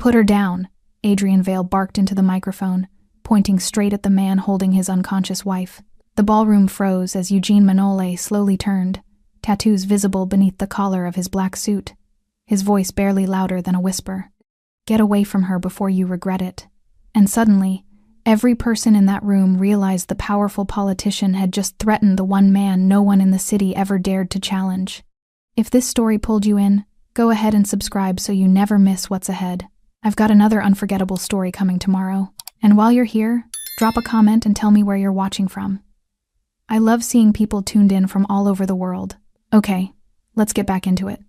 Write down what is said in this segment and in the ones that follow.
"Put her down," Adrian Vale barked into the microphone, pointing straight at the man holding his unconscious wife. The ballroom froze as Eugene Manole slowly turned, tattoos visible beneath the collar of his black suit, his voice barely louder than a whisper. "Get away from her before you regret it." And suddenly, every person in that room realized the powerful politician had just threatened the one man no one in the city ever dared to challenge. If this story pulled you in, go ahead and subscribe so you never miss what's ahead. I've got another unforgettable story coming tomorrow. And while you're here, drop a comment and tell me where you're watching from. I love seeing people tuned in from all over the world. Okay, let's get back into it.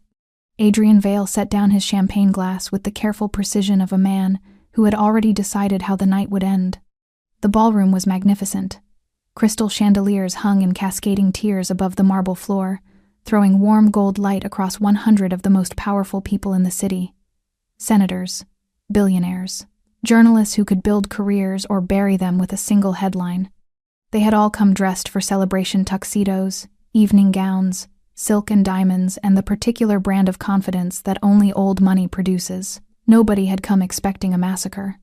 Adrian Vale set down his champagne glass with the careful precision of a man who had already decided how the night would end. The ballroom was magnificent. Crystal chandeliers hung in cascading tiers above the marble floor, throwing warm gold light across 100 of the most powerful people in the city. Senators, billionaires, journalists who could build careers or bury them with a single headline. They had all come dressed for celebration tuxedos, evening gowns, silk and diamonds, and the particular brand of confidence that only old money produces. Nobody had come expecting a massacre.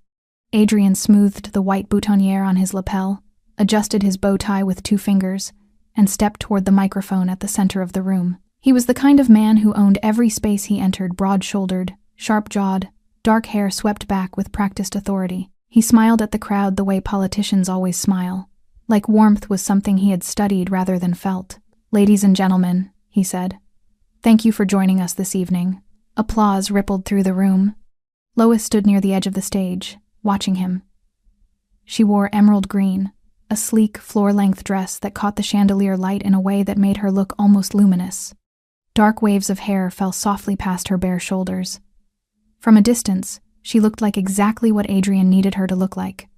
Adrian smoothed the white boutonniere on his lapel, adjusted his bow tie with 2 fingers, and stepped toward the microphone at the center of the room. He was the kind of man who owned every space he entered, broad-shouldered, sharp-jawed, dark hair swept back with practiced authority. He smiled at the crowd the way politicians always smile, like warmth was something he had studied rather than felt. "Ladies and gentlemen," he said, "thank you for joining us this evening." Applause rippled through the room. Lois stood near the edge of the stage, watching him. She wore emerald green, a sleek, floor-length dress that caught the chandelier light in a way that made her look almost luminous. Dark waves of hair fell softly past her bare shoulders. From a distance, she looked like exactly what Adrian needed her to look like.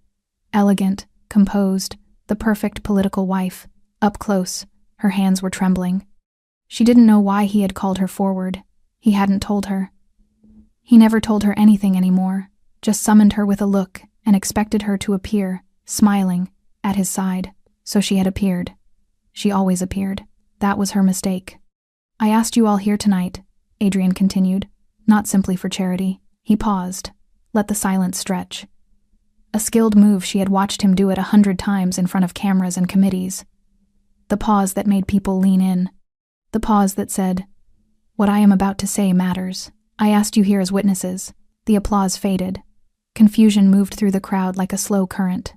Elegant, composed, the perfect political wife. Up close, her hands were trembling. She didn't know why he had called her forward. He hadn't told her. He never told her anything anymore, just summoned her with a look and expected her to appear, smiling, at his side. So she had appeared. She always appeared. That was her mistake. "I asked you all here tonight," Adrian continued, "not simply for charity." He paused, let the silence stretch. A skilled move she had watched him do it 100 times in front of cameras and committees. The pause that made people lean in. The pause that said, "What I am about to say matters. I asked you here as witnesses." The applause faded. Confusion moved through the crowd like a slow current.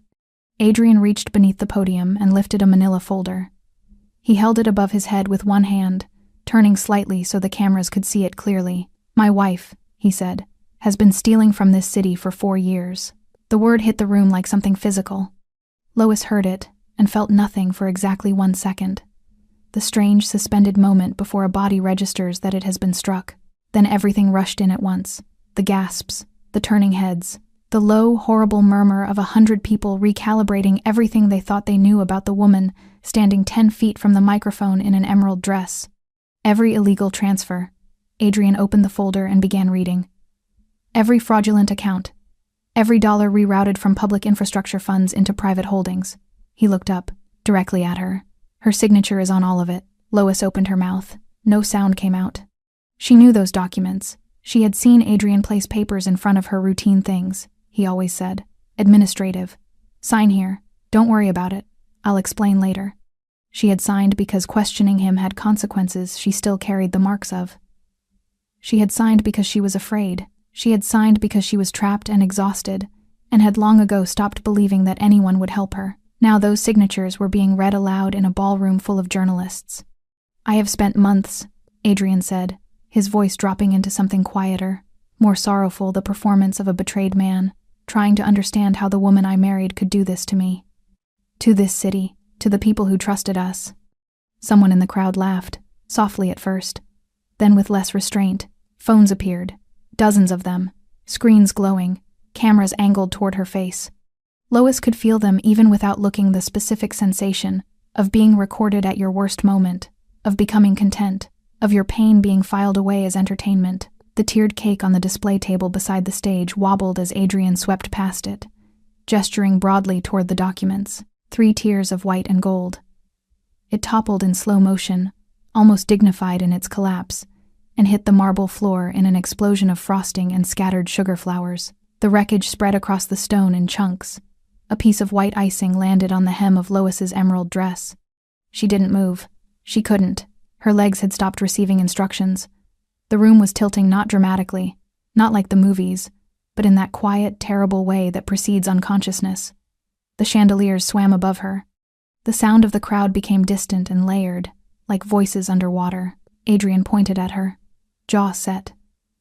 Adrian reached beneath the podium and lifted a manila folder. He held it above his head with one hand, turning slightly so the cameras could see it clearly. "My wife," he said, "has been stealing from this city for 4 years. The word hit the room like something physical. Lois heard it and felt nothing for exactly 1 second. The strange, suspended moment before a body registers that it has been struck. Then everything rushed in at once. The gasps, the turning heads, the low, horrible murmur of 100 people recalibrating everything they thought they knew about the woman standing 10 feet from the microphone in an emerald dress. Every illegal transfer. Adrian opened the folder and began reading. Every fraudulent account. Every dollar rerouted from public infrastructure funds into private holdings. He looked up, directly at her. "Her signature is on all of it." Lois opened her mouth. No sound came out. She knew those documents. She had seen Adrian place papers in front of her routine things, he always said. "Administrative. Sign here. Don't worry about it. I'll explain later." She had signed because questioning him had consequences she still carried the marks of. She had signed because she was afraid. She had signed because she was trapped and exhausted, and had long ago stopped believing that anyone would help her. Now those signatures were being read aloud in a ballroom full of journalists. "I have spent months," Adrian said, his voice dropping into something quieter, more sorrowful, the performance of a betrayed man, trying to understand how the woman I married could do this to me. To this city, to the people who trusted us. Someone in the crowd laughed, softly at first. Then with less restraint, phones appeared, dozens of them, screens glowing, cameras angled toward her face. Lois could feel them even without looking, the specific sensation of being recorded at your worst moment, of becoming content, of your pain being filed away as entertainment. The tiered cake on the display table beside the stage wobbled as Adrian swept past it, gesturing broadly toward the documents, 3 tiers of white and gold. It toppled in slow motion, almost dignified in its collapse, and hit the marble floor in an explosion of frosting and scattered sugar flowers. The wreckage spread across the stone in chunks. A piece of white icing landed on the hem of Lois's emerald dress. She didn't move. She couldn't. Her legs had stopped receiving instructions. The room was tilting not dramatically, not like the movies, but in that quiet, terrible way that precedes unconsciousness. The chandeliers swam above her. The sound of the crowd became distant and layered, like voices underwater. Adrian pointed at her, jaw set,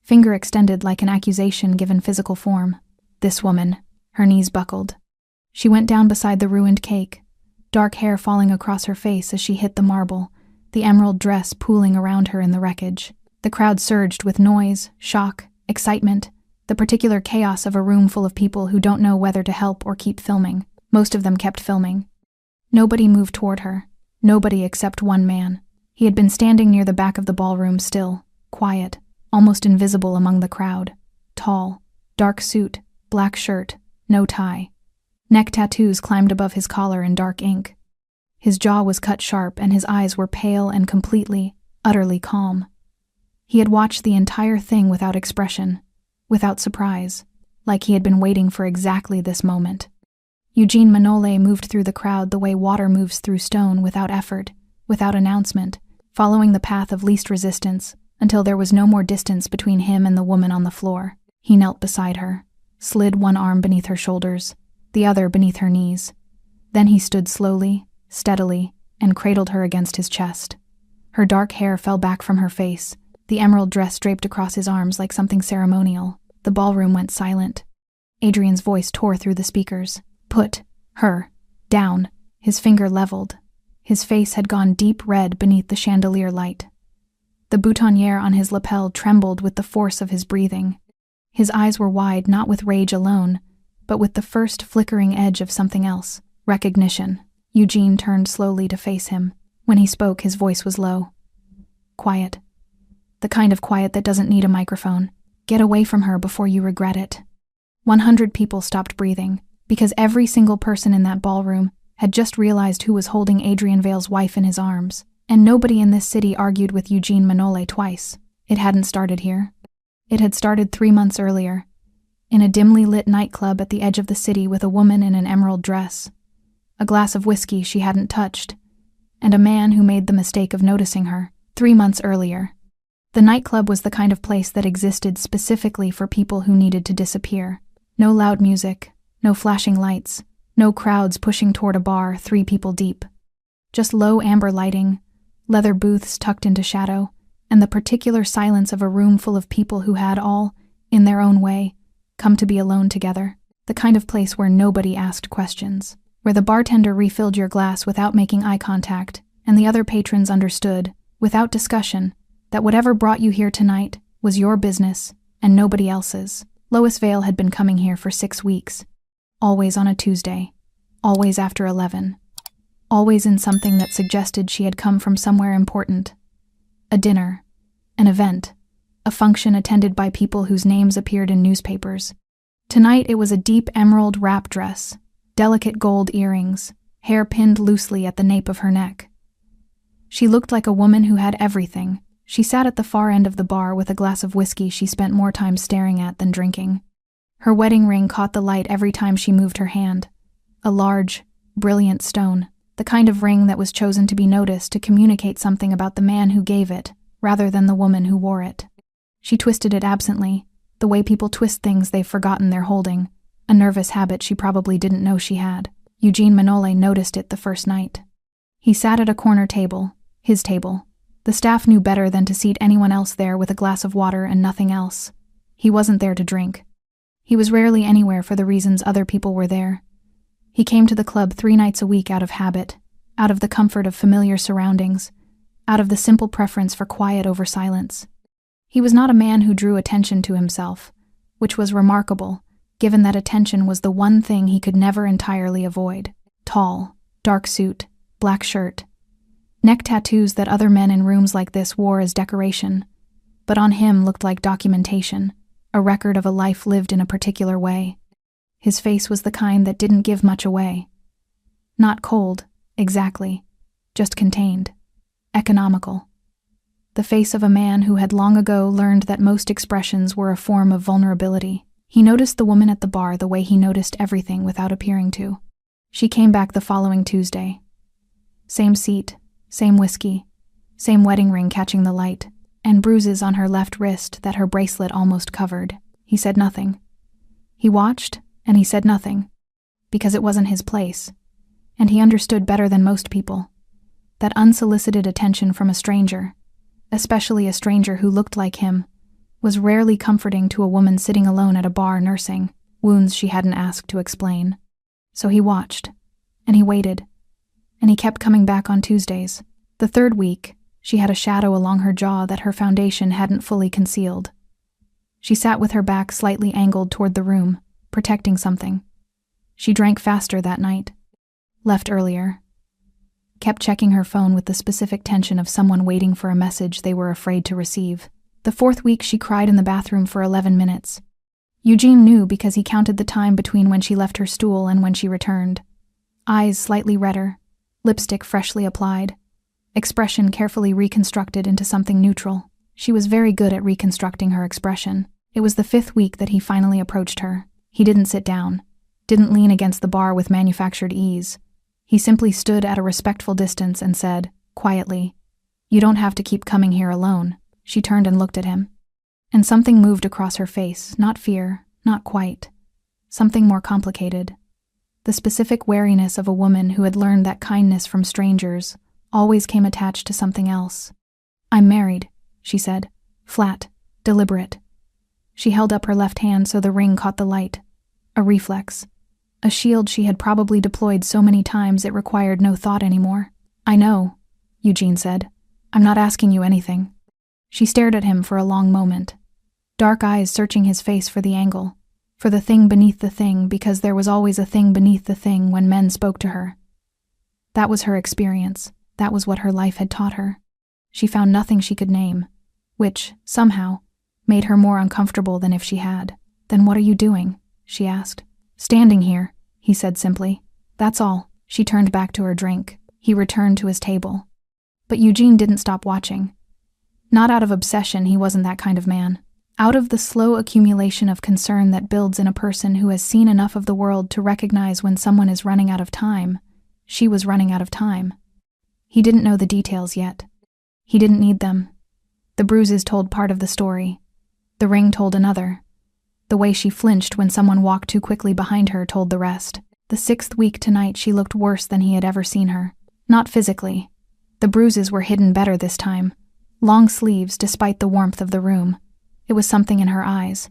finger extended like an accusation given physical form. This woman. Her knees buckled. She went down beside the ruined cake, dark hair falling across her face as she hit the marble, the emerald dress pooling around her in the wreckage. The crowd surged with noise, shock, excitement, the particular chaos of a room full of people who don't know whether to help or keep filming. Most of them kept filming. Nobody moved toward her. Nobody except one man. He had been standing near the back of the ballroom still, quiet, almost invisible among the crowd. Tall, dark suit, black shirt, no tie. Neck tattoos climbed above his collar in dark ink. His jaw was cut sharp and his eyes were pale and completely, utterly calm. He had watched the entire thing without expression, without surprise, like he had been waiting for exactly this moment. Eugene Manole moved through the crowd the way water moves through stone, without effort, without announcement, following the path of least resistance until there was no more distance between him and the woman on the floor. He knelt beside her, slid one arm beneath her shoulders, the other beneath her knees. Then he stood slowly, steadily, and cradled her against his chest. Her dark hair fell back from her face, the emerald dress draped across his arms like something ceremonial. The ballroom went silent. Adrian's voice tore through the speakers. Put her down. His finger leveled. His face had gone deep red beneath the chandelier light. The boutonniere on his lapel trembled with the force of his breathing. His eyes were wide not with rage alone, but with the first flickering edge of something else, recognition. Eugene turned slowly to face him. When he spoke, his voice was low. Quiet. The kind of quiet that doesn't need a microphone. Get away from her before you regret it. 100 people stopped breathing, because every single person in that ballroom had just realized who was holding Adrian Vale's wife in his arms, and nobody in this city argued with Eugene Manole twice. It hadn't started here. It had started 3 months earlier, in a dimly lit nightclub at the edge of the city with a woman in an emerald dress, a glass of whiskey she hadn't touched, and a man who made the mistake of noticing her. 3 months earlier. The nightclub was the kind of place that existed specifically for people who needed to disappear. No loud music, no flashing lights, no crowds pushing toward a bar 3 people deep. Just low amber lighting, leather booths tucked into shadow, and the particular silence of a room full of people who had all, in their own way, come to be alone together. The kind of place where nobody asked questions, where the bartender refilled your glass without making eye contact, and the other patrons understood, without discussion, that whatever brought you here tonight was your business and nobody else's. Lois Vale had been coming here for 6 weeks, always on a Tuesday, always after 11, always in something that suggested she had come from somewhere important. A dinner, an event, a function attended by people whose names appeared in newspapers. Tonight it was a deep emerald wrap dress, delicate gold earrings, hair pinned loosely at the nape of her neck. She looked like a woman who had everything. She sat at the far end of the bar with a glass of whiskey she spent more time staring at than drinking. Her wedding ring caught the light every time she moved her hand. A large, brilliant stone, the kind of ring that was chosen to be noticed to communicate something about the man who gave it, rather than the woman who wore it. She twisted it absently, the way people twist things they've forgotten they're holding, a nervous habit she probably didn't know she had. Eugene Manole noticed it the first night. He sat at a corner table, his table. The staff knew better than to seat anyone else there with a glass of water and nothing else. He wasn't there to drink. He was rarely anywhere for the reasons other people were there. He came to the club 3 nights a week out of habit, out of the comfort of familiar surroundings, out of the simple preference for quiet over silence. He was not a man who drew attention to himself, which was remarkable, given that attention was the one thing he could never entirely avoid. Tall, dark suit, black shirt, neck tattoos that other men in rooms like this wore as decoration, but on him looked like documentation, a record of a life lived in a particular way. His face was the kind that didn't give much away. Not cold, exactly, just contained, economical. the face of a man who had long ago learned that most expressions were a form of vulnerability. He noticed the woman at the bar the way he noticed everything without appearing to. She came back the following Tuesday. Same seat, same whiskey, same wedding ring catching the light, and bruises on her left wrist that her bracelet almost covered. He said nothing. He watched, and he said nothing, because it wasn't his place, and he understood better than most people that unsolicited attention from a stranger, especially a stranger who looked like him, was rarely comforting to a woman sitting alone at a bar nursing wounds she hadn't asked to explain. So he watched, and he waited, and he kept coming back on Tuesdays. The third week, she had a shadow along her jaw that her foundation hadn't fully concealed. She sat with her back slightly angled toward the room, protecting something. She drank faster that night, left earlier, kept checking her phone with the specific tension of someone waiting for a message they were afraid to receive. The fourth week, she cried in the bathroom for 11 minutes. Eugene knew because he counted the time between when she left her stool and when she returned. Eyes slightly redder, lipstick freshly applied, expression carefully reconstructed into something neutral. She was very good at reconstructing her expression. It was the fifth week that he finally approached her. He didn't sit down, didn't lean against the bar with manufactured ease. He simply stood at a respectful distance and said, quietly, "You don't have to keep coming here alone." She turned and looked at him. And something moved across her face, not fear, not quite. Something more complicated. The specific wariness of a woman who had learned that kindness from strangers always came attached to something else. "I'm married," she said, flat, deliberate. She held up her left hand so the ring caught the light. A reflex. A shield she had probably deployed so many times it required no thought anymore. "I know," Eugene said. "I'm not asking you anything." She stared at him for a long moment, dark eyes searching his face for the angle, for the thing beneath the thing, because there was always a thing beneath the thing when men spoke to her. That was her experience. That was what her life had taught her. She found nothing she could name, which, somehow, made her more uncomfortable than if she had. "Then what are you doing?" she asked. "Standing here," he said simply. "That's all." She turned back to her drink. He returned to his table. But Eugene didn't stop watching. Not out of obsession, he wasn't that kind of man. Out of the slow accumulation of concern that builds in a person who has seen enough of the world to recognize when someone is running out of time, she was running out of time. He didn't know the details yet. He didn't need them. The bruises told part of the story. The ring told another. The way she flinched when someone walked too quickly behind her told the rest. The sixth week tonight she looked worse than he had ever seen her. Not physically. The bruises were hidden better this time. Long sleeves despite the warmth of the room. It was something in her eyes.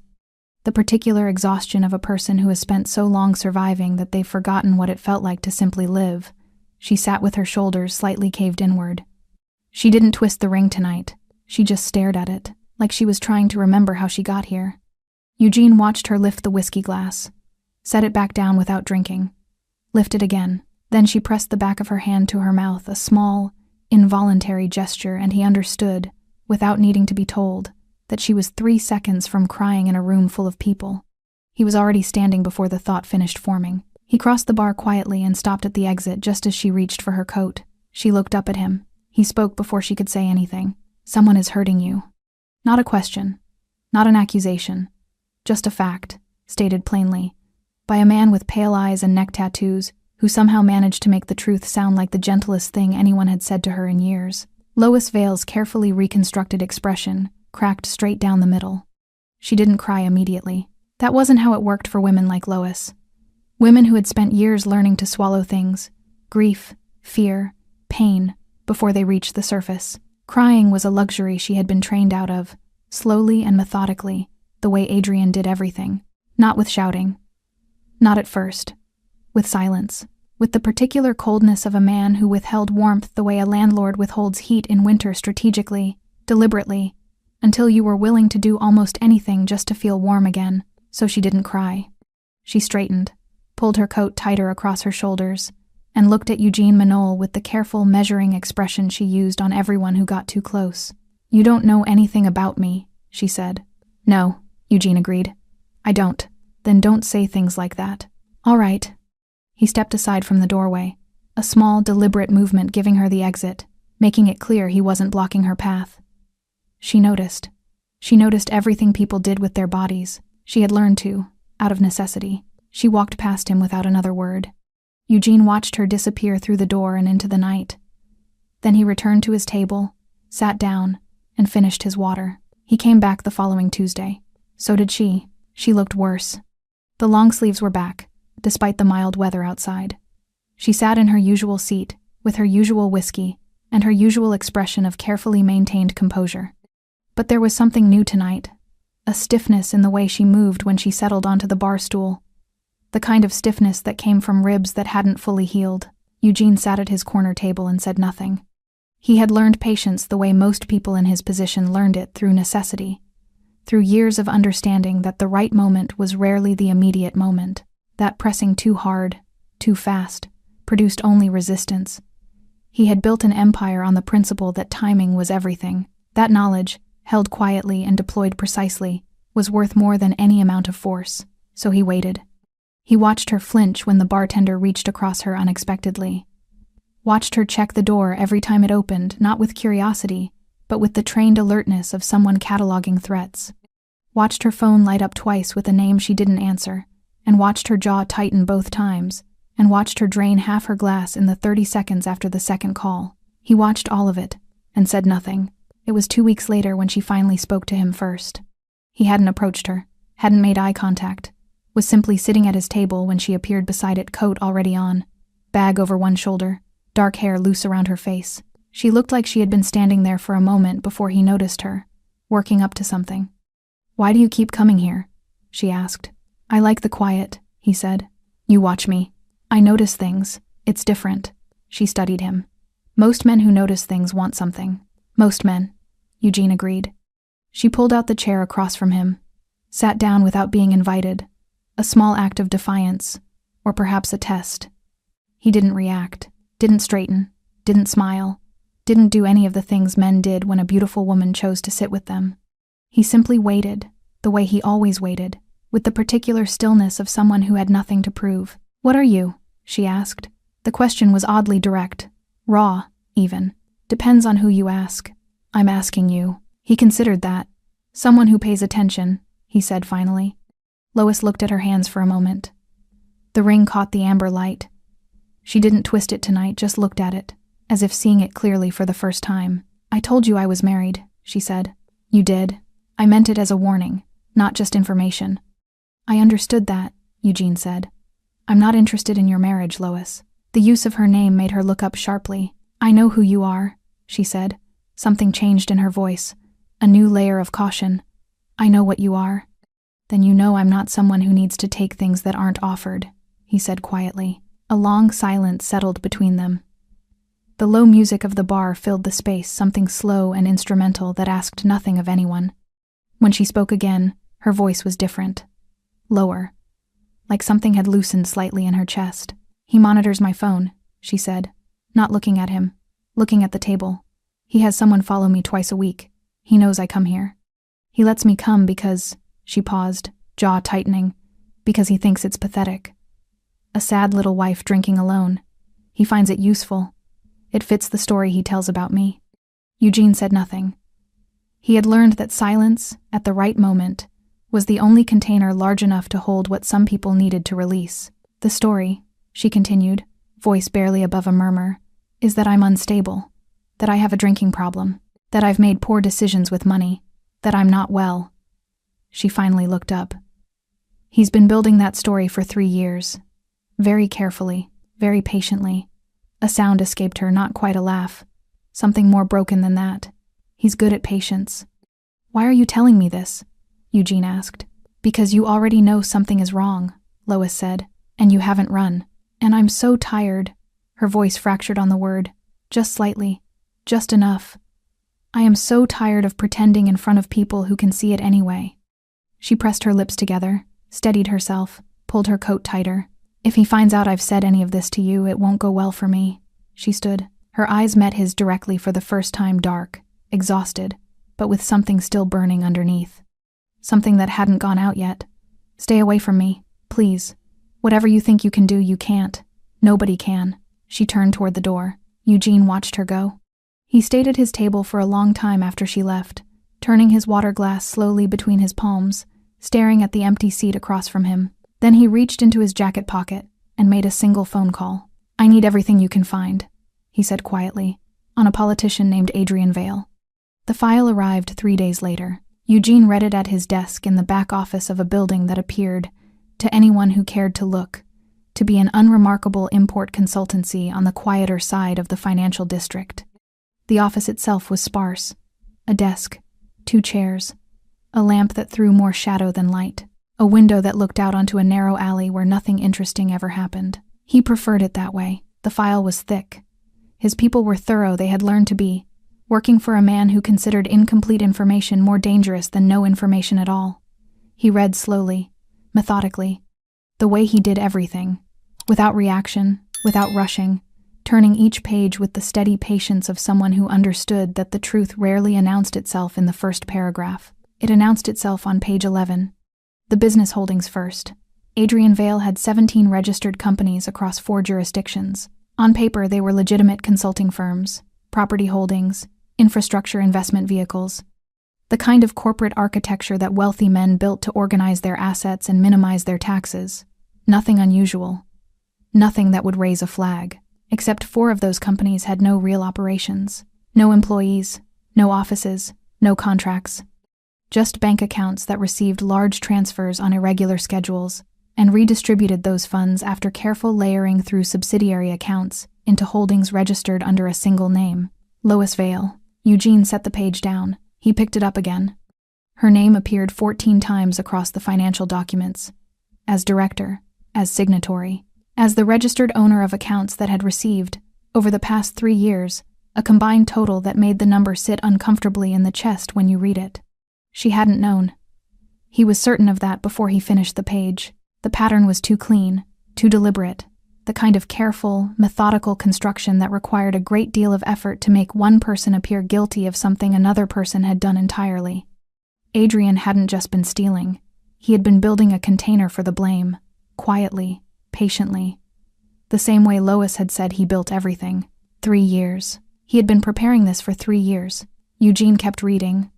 The particular exhaustion of a person who has spent so long surviving that they've forgotten what it felt like to simply live. She sat with her shoulders slightly caved inward. She didn't twist the ring tonight. She just stared at it, like she was trying to remember how she got here. Eugene watched her lift the whiskey glass, set it back down without drinking, lift it again. Then she pressed the back of her hand to her mouth, a small, involuntary gesture, and he understood, without needing to be told, that she was 3 seconds from crying in a room full of people. He was already standing before the thought finished forming. He crossed the bar quietly and stopped at the exit just as she reached for her coat. She looked up at him. He spoke before she could say anything. "Someone is hurting you." Not a question, not an accusation, just a fact, stated plainly, by a man with pale eyes and neck tattoos, who somehow managed to make the truth sound like the gentlest thing anyone had said to her in years. Lois Vale's carefully reconstructed expression cracked straight down the middle. She didn't cry immediately. That wasn't how it worked for women like Lois. Women who had spent years learning to swallow things, grief, fear, pain, before they reached the surface. Crying was a luxury she had been trained out of, slowly and methodically, the way Adrian did everything. Not with shouting. Not at first. With silence. With the particular coldness of a man who withheld warmth the way a landlord withholds heat in winter strategically, deliberately, until you were willing to do almost anything just to feel warm again, so she didn't cry. She straightened, pulled her coat tighter across her shoulders, and looked at Eugene Manol with the careful, measuring expression she used on everyone who got too close. "You don't know anything about me," she said. "No," Eugene agreed. "I don't." "Then don't say things like that." "All right." He stepped aside from the doorway, a small, deliberate movement giving her the exit, making it clear he wasn't blocking her path. She noticed. She noticed everything people did with their bodies. She had learned to, out of necessity. She walked past him without another word. Eugene watched her disappear through the door and into the night. Then he returned to his table, sat down, and finished his water. He came back the following Tuesday. So did she. She looked worse. The long sleeves were back, despite the mild weather outside. She sat in her usual seat, with her usual whiskey, and her usual expression of carefully maintained composure. But there was something new tonight, a stiffness in the way she moved when she settled onto the bar stool. The kind of stiffness that came from ribs that hadn't fully healed. Eugene sat at his corner table and said nothing. He had learned patience the way most people in his position learned it, through necessity, through years of understanding that the right moment was rarely the immediate moment, that pressing too hard, too fast, produced only resistance. He had built an empire on the principle that timing was everything. That knowledge, held quietly and deployed precisely, was worth more than any amount of force, so he waited. He watched her flinch when the bartender reached across her unexpectedly. Watched her check the door every time it opened, not with curiosity, but with the trained alertness of someone cataloging threats. Watched her phone light up twice with a name she didn't answer, and watched her jaw tighten both times, and watched her drain half her glass in the 30 seconds after the second call. He watched all of it, and said nothing. It was 2 weeks later when she finally spoke to him first. He hadn't approached her, hadn't made eye contact, was simply sitting at his table when she appeared beside it, coat already on, bag over one shoulder, dark hair loose around her face. She looked like she had been standing there for a moment before he noticed her, working up to something. "Why do you keep coming here?" she asked. "I like the quiet," he said. "You watch me. I notice things. It's different." She studied him. "Most men who notice things want something." "Most men," Eugene agreed. She pulled out the chair across from him, sat down without being invited, a small act of defiance, or perhaps a test. He didn't react, didn't straighten, didn't smile, didn't do any of the things men did when a beautiful woman chose to sit with them. He simply waited, the way he always waited, with the particular stillness of someone who had nothing to prove. "What are you?" she asked. The question was oddly direct, raw, even. "Depends on who you ask." "I'm asking you." He considered that. "Someone who pays attention," he said finally. Lois looked at her hands for a moment. The ring caught the amber light. She didn't twist it tonight, just looked at it, as if seeing it clearly for the first time. "I told you I was married," she said. "You did. I meant it as a warning, not just information." "I understood that," Eugene said. "I'm not interested in your marriage, Lois." The use of her name made her look up sharply. "I know who you are," she said. Something changed in her voice, a new layer of caution. "I know what you are." "Then you know I'm not someone who needs to take things that aren't offered," he said quietly. A long silence settled between them. The low music of the bar filled the space, something slow and instrumental that asked nothing of anyone. When she spoke again, her voice was different. Lower. Like something had loosened slightly in her chest. "He monitors my phone," she said, not looking at him, looking at the table. "He has someone follow me twice a week. He knows I come here. He lets me come because," she paused, jaw tightening, "because he thinks it's pathetic. A sad little wife drinking alone. He finds it useful. It fits the story he tells about me." Eugene said nothing. He had learned that silence, at the right moment, was the only container large enough to hold what some people needed to release. "The story," she continued, voice barely above a murmur, "is that I'm unstable, that I have a drinking problem, that I've made poor decisions with money, that I'm not well." She finally looked up. "He's been building that story for 3 years. Very carefully, very patiently." A sound escaped her, not quite a laugh. Something more broken than that. "He's good at patience." "Why are you telling me this?" Eugene asked. "Because you already know something is wrong," Lois said, "and you haven't run. And I'm so tired." Her voice fractured on the word, just slightly, just enough. "I am so tired of pretending in front of people who can see it anyway." She pressed her lips together, steadied herself, pulled her coat tighter. "If he finds out I've said any of this to you, it won't go well for me." She stood. Her eyes met his directly for the first time, dark, exhausted, but with something still burning underneath. Something that hadn't gone out yet. "Stay away from me, please. Whatever you think you can do, you can't. Nobody can." She turned toward the door. Eugene watched her go. He stayed at his table for a long time after she left, turning his water glass slowly between his palms, staring at the empty seat across from him. Then he reached into his jacket pocket and made a single phone call. "I need everything you can find," he said quietly, on a politician named Adrian Vale. The file arrived 3 days later. Eugene read it at his desk in the back office of a building that appeared, to anyone who cared to look, to be an unremarkable import consultancy on the quieter side of the financial district. The office itself was sparse. A desk, 2 chairs, a lamp that threw more shadow than light, a window that looked out onto a narrow alley where nothing interesting ever happened. He preferred it that way. The file was thick. His people were thorough, they had learned to be, working for a man who considered incomplete information more dangerous than no information at all. He read slowly, methodically, the way he did everything, without reaction, without rushing, turning each page with the steady patience of someone who understood that the truth rarely announced itself in the first paragraph. It announced itself on page 11. The business holdings first. Adrian Vale had 17 registered companies across 4 jurisdictions. On paper, they were legitimate consulting firms, property holdings, infrastructure investment vehicles, the kind of corporate architecture that wealthy men built to organize their assets and minimize their taxes. Nothing unusual. Nothing that would raise a flag. Except 4 of those companies had no real operations. No employees, no offices, no contracts. Just bank accounts that received large transfers on irregular schedules and redistributed those funds after careful layering through subsidiary accounts into holdings registered under a single name, Lois Vale. Eugene set the page down. He picked it up again. Her name appeared 14 times across the financial documents. As director, as signatory, as the registered owner of accounts that had received, over the past 3 years, a combined total that made the number sit uncomfortably in the chest when you read it. She hadn't known. He was certain of that before he finished the page. The pattern was too clean, too deliberate, the kind of careful, methodical construction that required a great deal of effort to make one person appear guilty of something another person had done entirely. Adrian hadn't just been stealing. He had been building a container for the blame, quietly, patiently. The same way Lois had said he built everything. 3 years. He had been preparing this for 3 years. Eugene kept reading.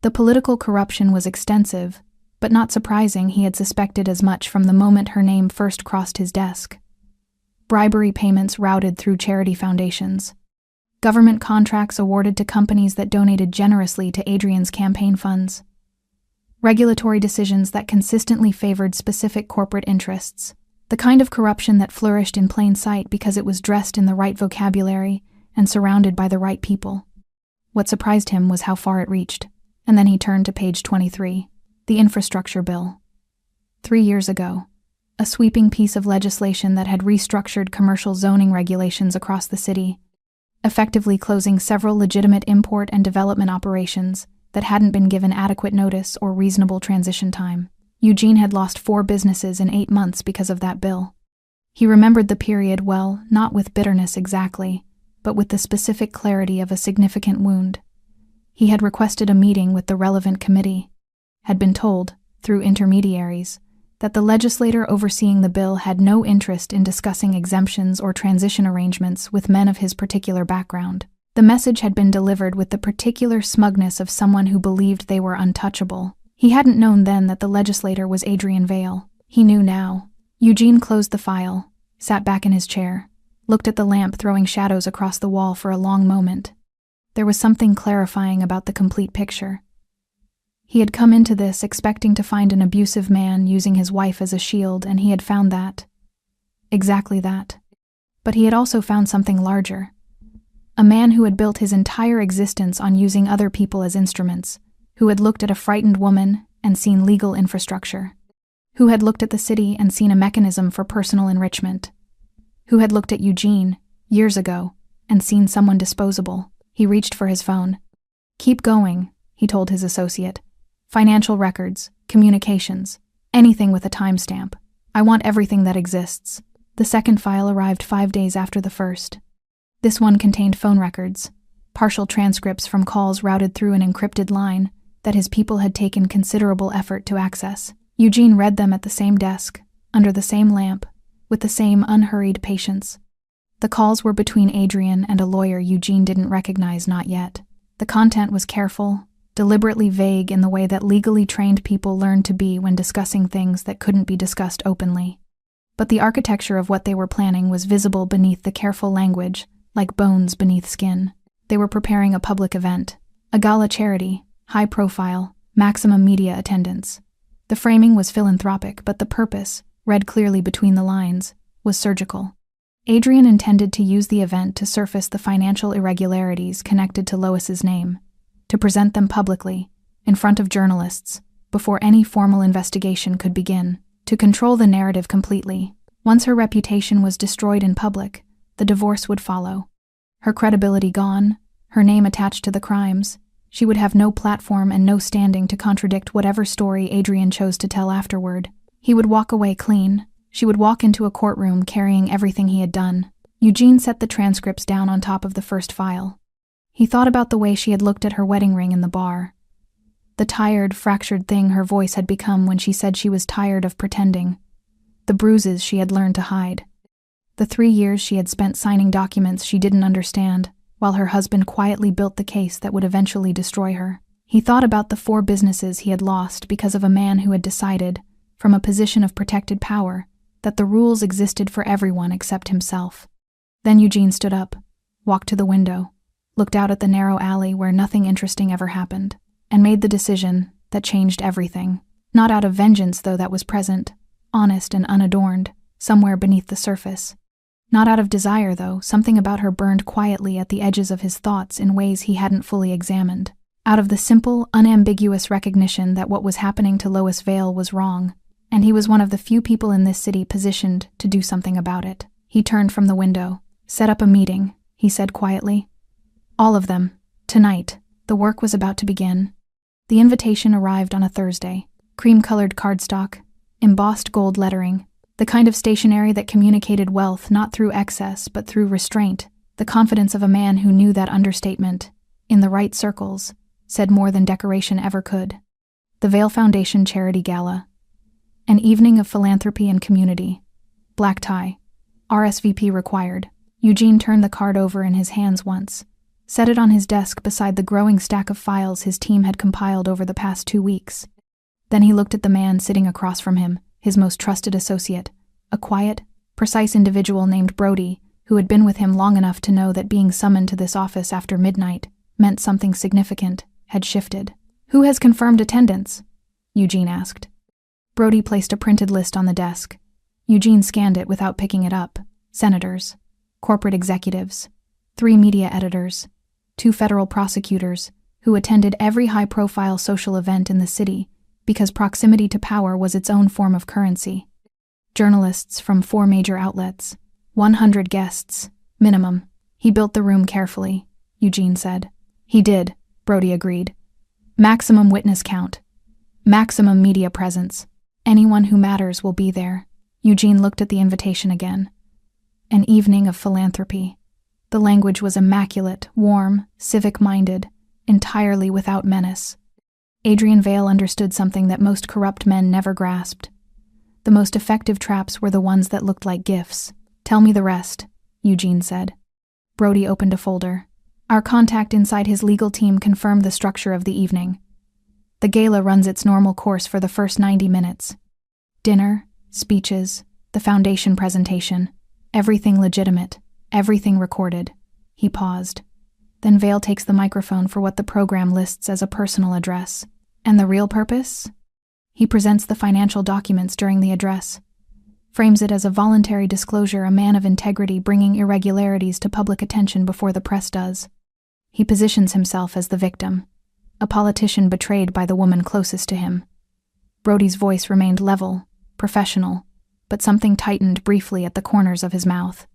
The political corruption was extensive, but not surprising. He had suspected as much from the moment her name first crossed his desk. Bribery payments routed through charity foundations. Government contracts awarded to companies that donated generously to Adrian's campaign funds. Regulatory decisions that consistently favored specific corporate interests. The kind of corruption that flourished in plain sight because it was dressed in the right vocabulary and surrounded by the right people. What surprised him was how far it reached. And then he turned to page 23, the infrastructure bill. 3 years ago, a sweeping piece of legislation that had restructured commercial zoning regulations across the city, effectively closing several legitimate import and development operations that hadn't been given adequate notice or reasonable transition time. Eugene had lost 4 businesses in 8 months because of that bill. He remembered the period well, not with bitterness exactly, but with the specific clarity of a significant wound. He had requested a meeting with the relevant committee, had been told, through intermediaries, that the legislator overseeing the bill had no interest in discussing exemptions or transition arrangements with men of his particular background. The message had been delivered with the particular smugness of someone who believed they were untouchable. He hadn't known then that the legislator was Adrian Vale. He knew now. Eugene closed the file, sat back in his chair, looked at the lamp throwing shadows across the wall for a long moment. There was something clarifying about the complete picture. He had come into this expecting to find an abusive man using his wife as a shield, and he had found that. Exactly that. But he had also found something larger. A man who had built his entire existence on using other people as instruments, who had looked at a frightened woman and seen legal infrastructure, who had looked at the city and seen a mechanism for personal enrichment, who had looked at Eugene, years ago, and seen someone disposable. He reached for his phone. "Keep going," he told his associate. "Financial records, communications, anything with a timestamp. I want everything that exists." The second file arrived 5 days after the first. This one contained phone records, partial transcripts from calls routed through an encrypted line that his people had taken considerable effort to access. Eugene read them at the same desk, under the same lamp, with the same unhurried patience. The calls were between Adrian and a lawyer Eugene didn't recognize not yet. The content was careful, deliberately vague in the way that legally trained people learn to be when discussing things that couldn't be discussed openly. But the architecture of what they were planning was visible beneath the careful language, like bones beneath skin. They were preparing a public event, a gala charity, high profile, maximum media attendance. The framing was philanthropic, but the purpose, read clearly between the lines, was surgical. Adrian intended to use the event to surface the financial irregularities connected to Lois's name, to present them publicly, in front of journalists, before any formal investigation could begin, to control the narrative completely. Once her reputation was destroyed in public, the divorce would follow. Her credibility gone, her name attached to the crimes, she would have no platform and no standing to contradict whatever story Adrian chose to tell afterward. He would walk away clean. She would walk into a courtroom carrying everything he had done. Eugene set the transcripts down on top of the first file. He thought about the way she had looked at her wedding ring in the bar. The tired, fractured thing her voice had become when she said she was tired of pretending. The bruises she had learned to hide. The 3 years she had spent signing documents she didn't understand, while her husband quietly built the case that would eventually destroy her. He thought about the 4 businesses he had lost because of a man who had decided, from a position of protected power, that the rules existed for everyone except himself. Then Eugene stood up, walked to the window, looked out at the narrow alley where nothing interesting ever happened, and made the decision that changed everything. Not out of vengeance, though, that was present, honest and unadorned, somewhere beneath the surface. Not out of desire, though, something about her burned quietly at the edges of his thoughts in ways he hadn't fully examined. Out of the simple, unambiguous recognition that what was happening to Lois Vale was wrong, and he was one of the few people in this city positioned to do something about it. He turned from the window. "Set up a meeting," he said quietly. "All of them. Tonight." The work was about to begin. The invitation arrived on a Thursday. Cream-colored cardstock, embossed gold lettering, the kind of stationery that communicated wealth not through excess but through restraint, the confidence of a man who knew that understatement, in the right circles, said more than decoration ever could. The Vale Foundation Charity Gala. An evening of philanthropy and community. Black tie. RSVP required. Eugene turned the card over in his hands once, set it on his desk beside the growing stack of files his team had compiled over the past 2 weeks. Then he looked at the man sitting across from him, his most trusted associate, a quiet, precise individual named Brody, who had been with him long enough to know that being summoned to this office after midnight meant something significant had shifted. "Who has confirmed attendance?" Eugene asked. Brody placed a printed list on the desk. Eugene scanned it without picking it up. Senators, corporate executives, 3 media editors, 2 federal prosecutors who attended every high-profile social event in the city because proximity to power was its own form of currency. Journalists from 4 major outlets. 100 guests, minimum. He built the room carefully, Eugene said. He did, Brody agreed. Maximum witness count. Maximum media presence. Anyone who matters will be there. Eugene looked at the invitation again. An evening of philanthropy. The language was immaculate, warm, civic-minded, entirely without menace. Adrian Vale understood something that most corrupt men never grasped. The most effective traps were the ones that looked like gifts. "Tell me the rest," Eugene said. Brody opened a folder. Our contact inside his legal team confirmed the structure of the evening. The gala runs its normal course for the first 90 minutes. Dinner, speeches, the foundation presentation, everything legitimate, everything recorded. He paused. Then Vale takes the microphone for what the program lists as a personal address. And the real purpose? He presents the financial documents during the address, frames it as a voluntary disclosure, a man of integrity bringing irregularities to public attention before the press does. He positions himself as the victim, a politician betrayed by the woman closest to him. Brody's voice remained level, professional, but something tightened briefly at the corners of his mouth.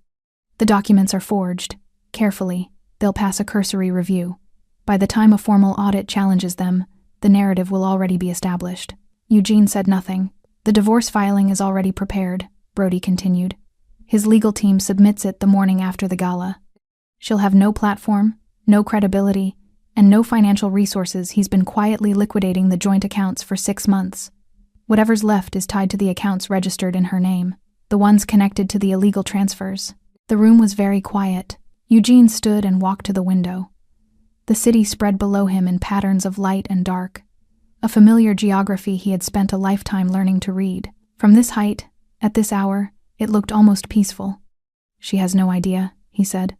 The documents are forged, carefully. They'll pass a cursory review. By the time a formal audit challenges them, the narrative will already be established. Eugene said nothing. The divorce filing is already prepared, Brody continued. His legal team submits it the morning after the gala. She'll have no platform, no credibility, and no financial resources. He's been quietly liquidating the joint accounts for 6 months. Whatever's left is tied to the accounts registered in her name, the ones connected to the illegal transfers. The room was very quiet. Eugene stood and walked to the window. The city spread below him in patterns of light and dark, a familiar geography he had spent a lifetime learning to read. From this height, at this hour, it looked almost peaceful. "She has no idea," he said.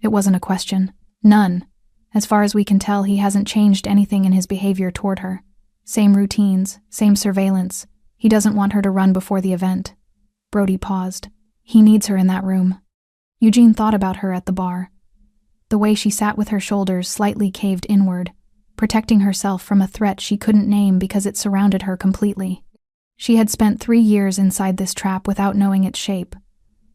It wasn't a question. None. As far as we can tell, he hasn't changed anything in his behavior toward her. Same routines, same surveillance. He doesn't want her to run before the event. Brody paused. He needs her in that room. Eugene thought about her at the bar. The way she sat with her shoulders slightly caved inward, protecting herself from a threat she couldn't name because it surrounded her completely. She had spent 3 years inside this trap without knowing its shape,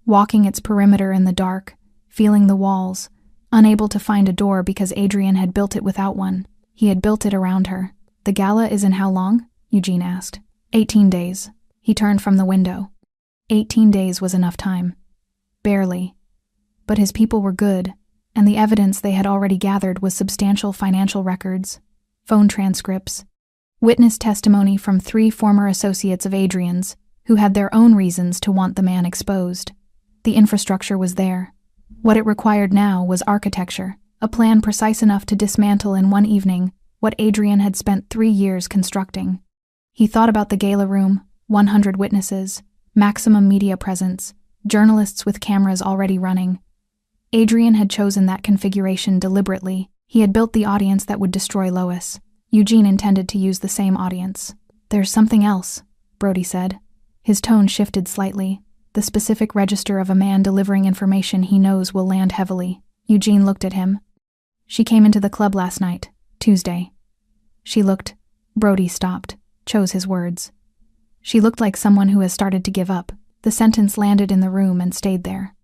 walking its perimeter in the dark, feeling the walls, unable to find a door because Adrian had built it without one. He had built it around her. "The gala is in how long?" Eugene asked. 18 days. He turned from the window. 18 days was enough time. Barely. But his people were good, and the evidence they had already gathered was substantial financial records, phone transcripts, witness testimony from 3 former associates of Adrian's who had their own reasons to want the man exposed. The infrastructure was there. What it required now was architecture, a plan precise enough to dismantle in one evening what Adrian had spent 3 years constructing. He thought about the gala room, 100 witnesses, maximum media presence, journalists with cameras already running. Adrian had chosen that configuration deliberately. He had built the audience that would destroy Lois. Eugene intended to use the same audience. "There's something else," Brody said. His tone shifted slightly. The specific register of a man delivering information he knows will land heavily. Eugene looked at him. "She came into the club last night, Tuesday." She looked. Brody stopped, chose his words. "She looked like someone who has started to give up." The sentence landed in the room and stayed there.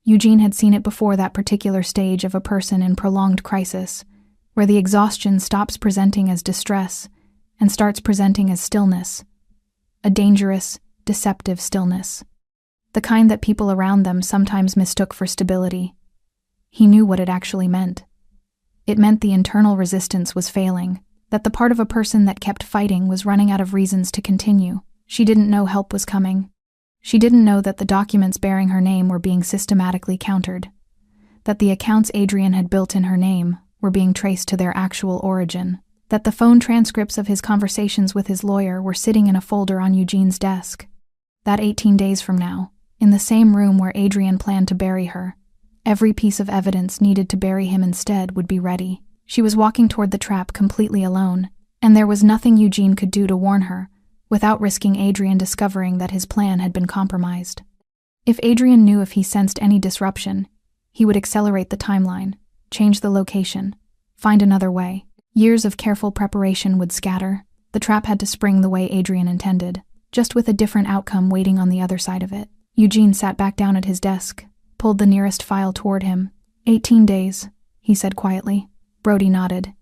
Eugene had seen it before, that particular stage of a person in prolonged crisis, where the exhaustion stops presenting as distress and starts presenting as stillness. A dangerous, deceptive stillness. The kind that people around them sometimes mistook for stability. He knew what it actually meant. It meant the internal resistance was failing, that the part of a person that kept fighting was running out of reasons to continue. She didn't know help was coming. She didn't know that the documents bearing her name were being systematically countered, that the accounts Adrian had built in her name were being traced to their actual origin, that the phone transcripts of his conversations with his lawyer were sitting in a folder on Eugene's desk. That 18 days from now, in the same room where Adrian planned to bury her, every piece of evidence needed to bury him instead would be ready. She was walking toward the trap completely alone, and there was nothing Eugene could do to warn her, without risking Adrian discovering that his plan had been compromised. If Adrian knew if he sensed any disruption, he would accelerate the timeline, change the location, find another way. Years of careful preparation would scatter. The trap had to spring the way Adrian intended, just with a different outcome waiting on the other side of it. Eugene sat back down at his desk, pulled the nearest file toward him. 18 days, he said quietly. Brody nodded.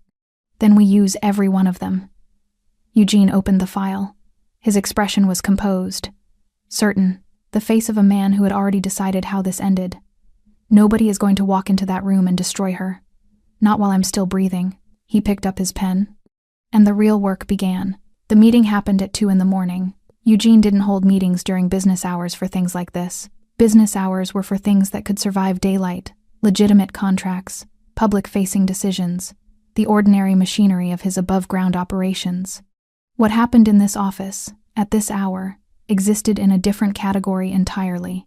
"Then we use every one of them." Eugene opened the file. His expression was composed, certain, the face of a man who had already decided how this ended. "Nobody is going to walk into that room and destroy her. Not while I'm still breathing." He picked up his pen. And the real work began. The meeting happened at 2 a.m. Eugene didn't hold meetings during business hours for things like this. Business hours were for things that could survive daylight, legitimate contracts, public-facing decisions, the ordinary machinery of his above-ground operations. What happened in this office, at this hour, existed in a different category entirely.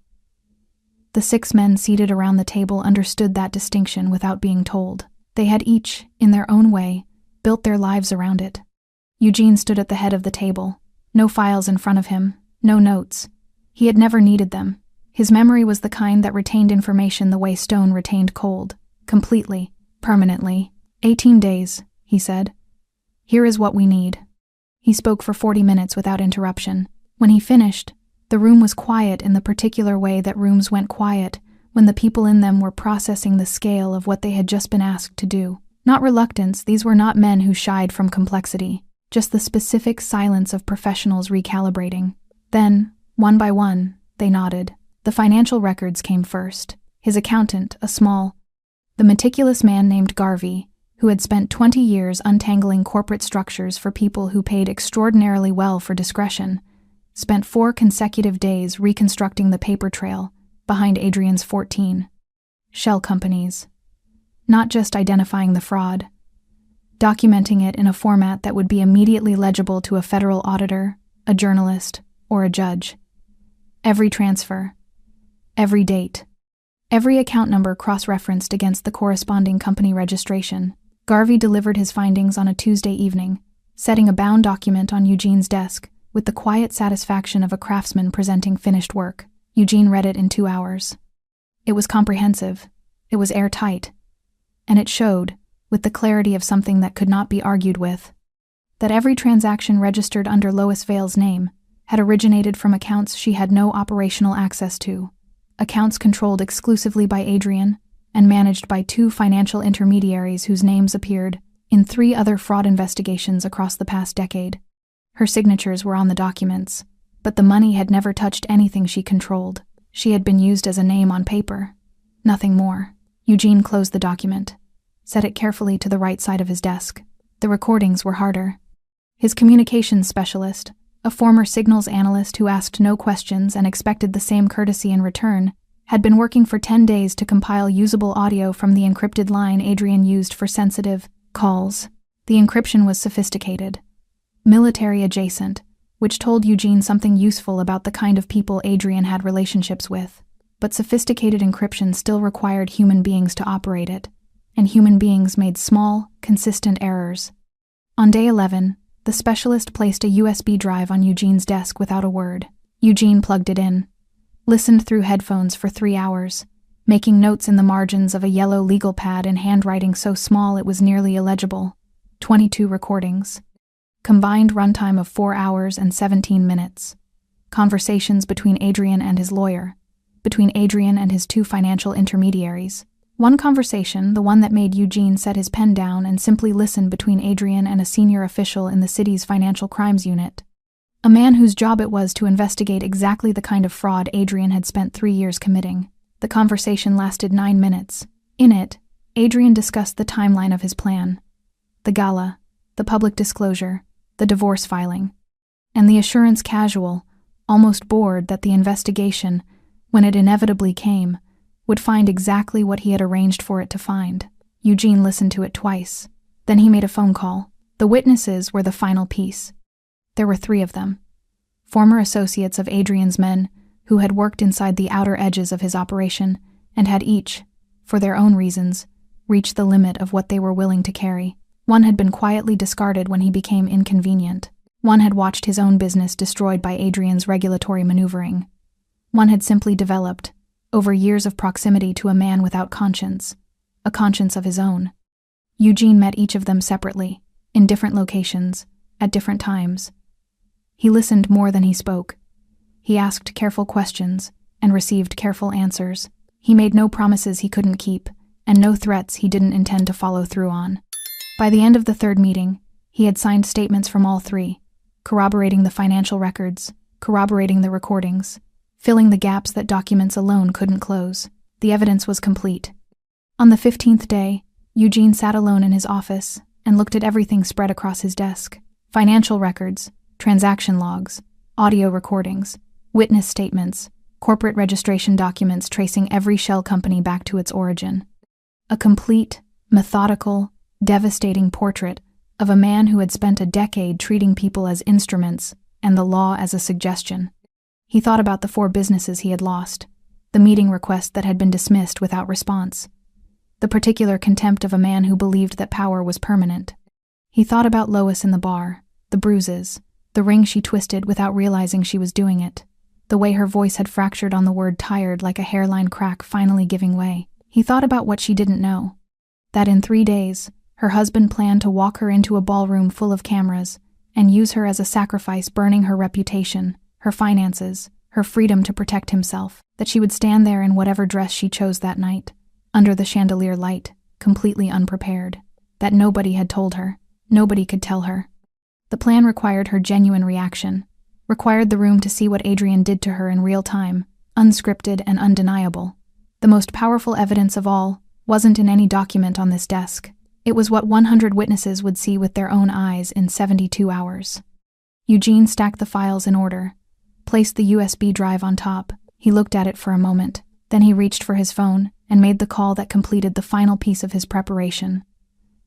The 6 men seated around the table understood that distinction without being told. They had each, in their own way, built their lives around it. Eugene stood at the head of the table. No files in front of him, no notes. He had never needed them. His memory was the kind that retained information the way stone retained cold, completely, permanently. 18 days, he said. "Here is what we need." He spoke for 40 minutes without interruption. When he finished, the room was quiet in the particular way that rooms went quiet when the people in them were processing the scale of what they had just been asked to do. Not reluctance, these were not men who shied from complexity, just the specific silence of professionals recalibrating. Then, one by one, they nodded. The financial records came first. His accountant, the meticulous man named Garvey, who had spent 20 years untangling corporate structures for people who paid extraordinarily well for discretion, spent 4 consecutive days reconstructing the paper trail behind Adrian's 14 shell companies. not just identifying the fraud, documenting it in a format that would be immediately legible to a federal auditor, a journalist, or a judge. Every transfer, every date, every account number cross-referenced against the corresponding company registration. Garvey delivered his findings on a Tuesday evening, setting a bound document on Eugene's desk with the quiet satisfaction of a craftsman presenting finished work. Eugene read it in 2 hours. It was comprehensive, it was airtight, and it showed, with the clarity of something that could not be argued with, that every transaction registered under Lois Vale's name had originated from accounts she had no operational access to, accounts controlled exclusively by Adrian and managed by 2 financial intermediaries whose names appeared in 3 other fraud investigations across the past decade. Her signatures were on the documents, but the money had never touched anything she controlled. She had been used as a name on paper, nothing more. Eugene closed the document, set it carefully to the right side of his desk. The recordings were harder. His communications specialist, a former signals analyst who asked no questions and expected the same courtesy in return, had been working for 10 days to compile usable audio from the encrypted line Adrian used for sensitive calls. The encryption was sophisticated, military adjacent, which told Eugene something useful about the kind of people Adrian had relationships with. But sophisticated encryption still required human beings to operate it, and human beings made small, consistent errors. On day 11, the specialist placed a USB drive on Eugene's desk without a word. Eugene plugged it in, listened through headphones for 3 hours, making notes in the margins of a yellow legal pad in handwriting so small it was nearly illegible. 22 recordings. Combined runtime of 4 hours and 17 minutes. Conversations between Adrian and his lawyer, between Adrian and his 2 financial intermediaries. One conversation, the one that made Eugene set his pen down and simply listen, between Adrian and a senior official in the city's financial crimes unit. A man whose job it was to investigate exactly the kind of fraud Adrian had spent 3 years committing. The conversation lasted 9 minutes. In it, Adrian discussed the timeline of his plan, the gala, the public disclosure, the divorce filing, and the assurance casual, almost bored, that the investigation, when it inevitably came, would find exactly what he had arranged for it to find. Eugene listened to it twice. Then he made a phone call. The witnesses were the final piece. There were 3 of them, former associates of Adrian's men who had worked inside the outer edges of his operation and had each, for their own reasons, reached the limit of what they were willing to carry. One had been quietly discarded when he became inconvenient. One had watched his own business destroyed by Adrian's regulatory maneuvering. One had simply developed, over years of proximity to a man without conscience, a conscience of his own. Eugene met each of them separately, in different locations, at different times. He listened more than he spoke. He asked careful questions and received careful answers. He made no promises he couldn't keep, and no threats he didn't intend to follow through on. By the end of the 3rd meeting, he had signed statements from all 3, corroborating the financial records, corroborating the recordings, filling the gaps that documents alone couldn't close. The evidence was complete. On the 15th day, Eugene sat alone in his office and looked at everything spread across his desk. Financial records, transaction logs, audio recordings, witness statements, corporate registration documents tracing every shell company back to its origin. A complete, methodical, devastating portrait of a man who had spent a decade treating people as instruments and the law as a suggestion. He thought about the 4 businesses he had lost, the meeting request that had been dismissed without response, the particular contempt of a man who believed that power was permanent. He thought about Lois in the bar, the bruises, the ring she twisted without realizing she was doing it, the way her voice had fractured on the word tired like a hairline crack finally giving way. He thought about what she didn't know, that in 3 days, her husband planned to walk her into a ballroom full of cameras and use her as a sacrifice, burning her reputation, her finances, her freedom to protect himself, that she would stand there in whatever dress she chose that night, under the chandelier light, completely unprepared, that nobody had told her, nobody could tell her. The plan required her genuine reaction, required the room to see what Adrian did to her in real time, unscripted and undeniable. The most powerful evidence of all wasn't in any document on this desk. It was what 100 witnesses would see with their own eyes in 72 hours. Eugene stacked the files in order, placed the USB drive on top. He looked at it for a moment. Then he reached for his phone and made the call that completed the final piece of his preparation,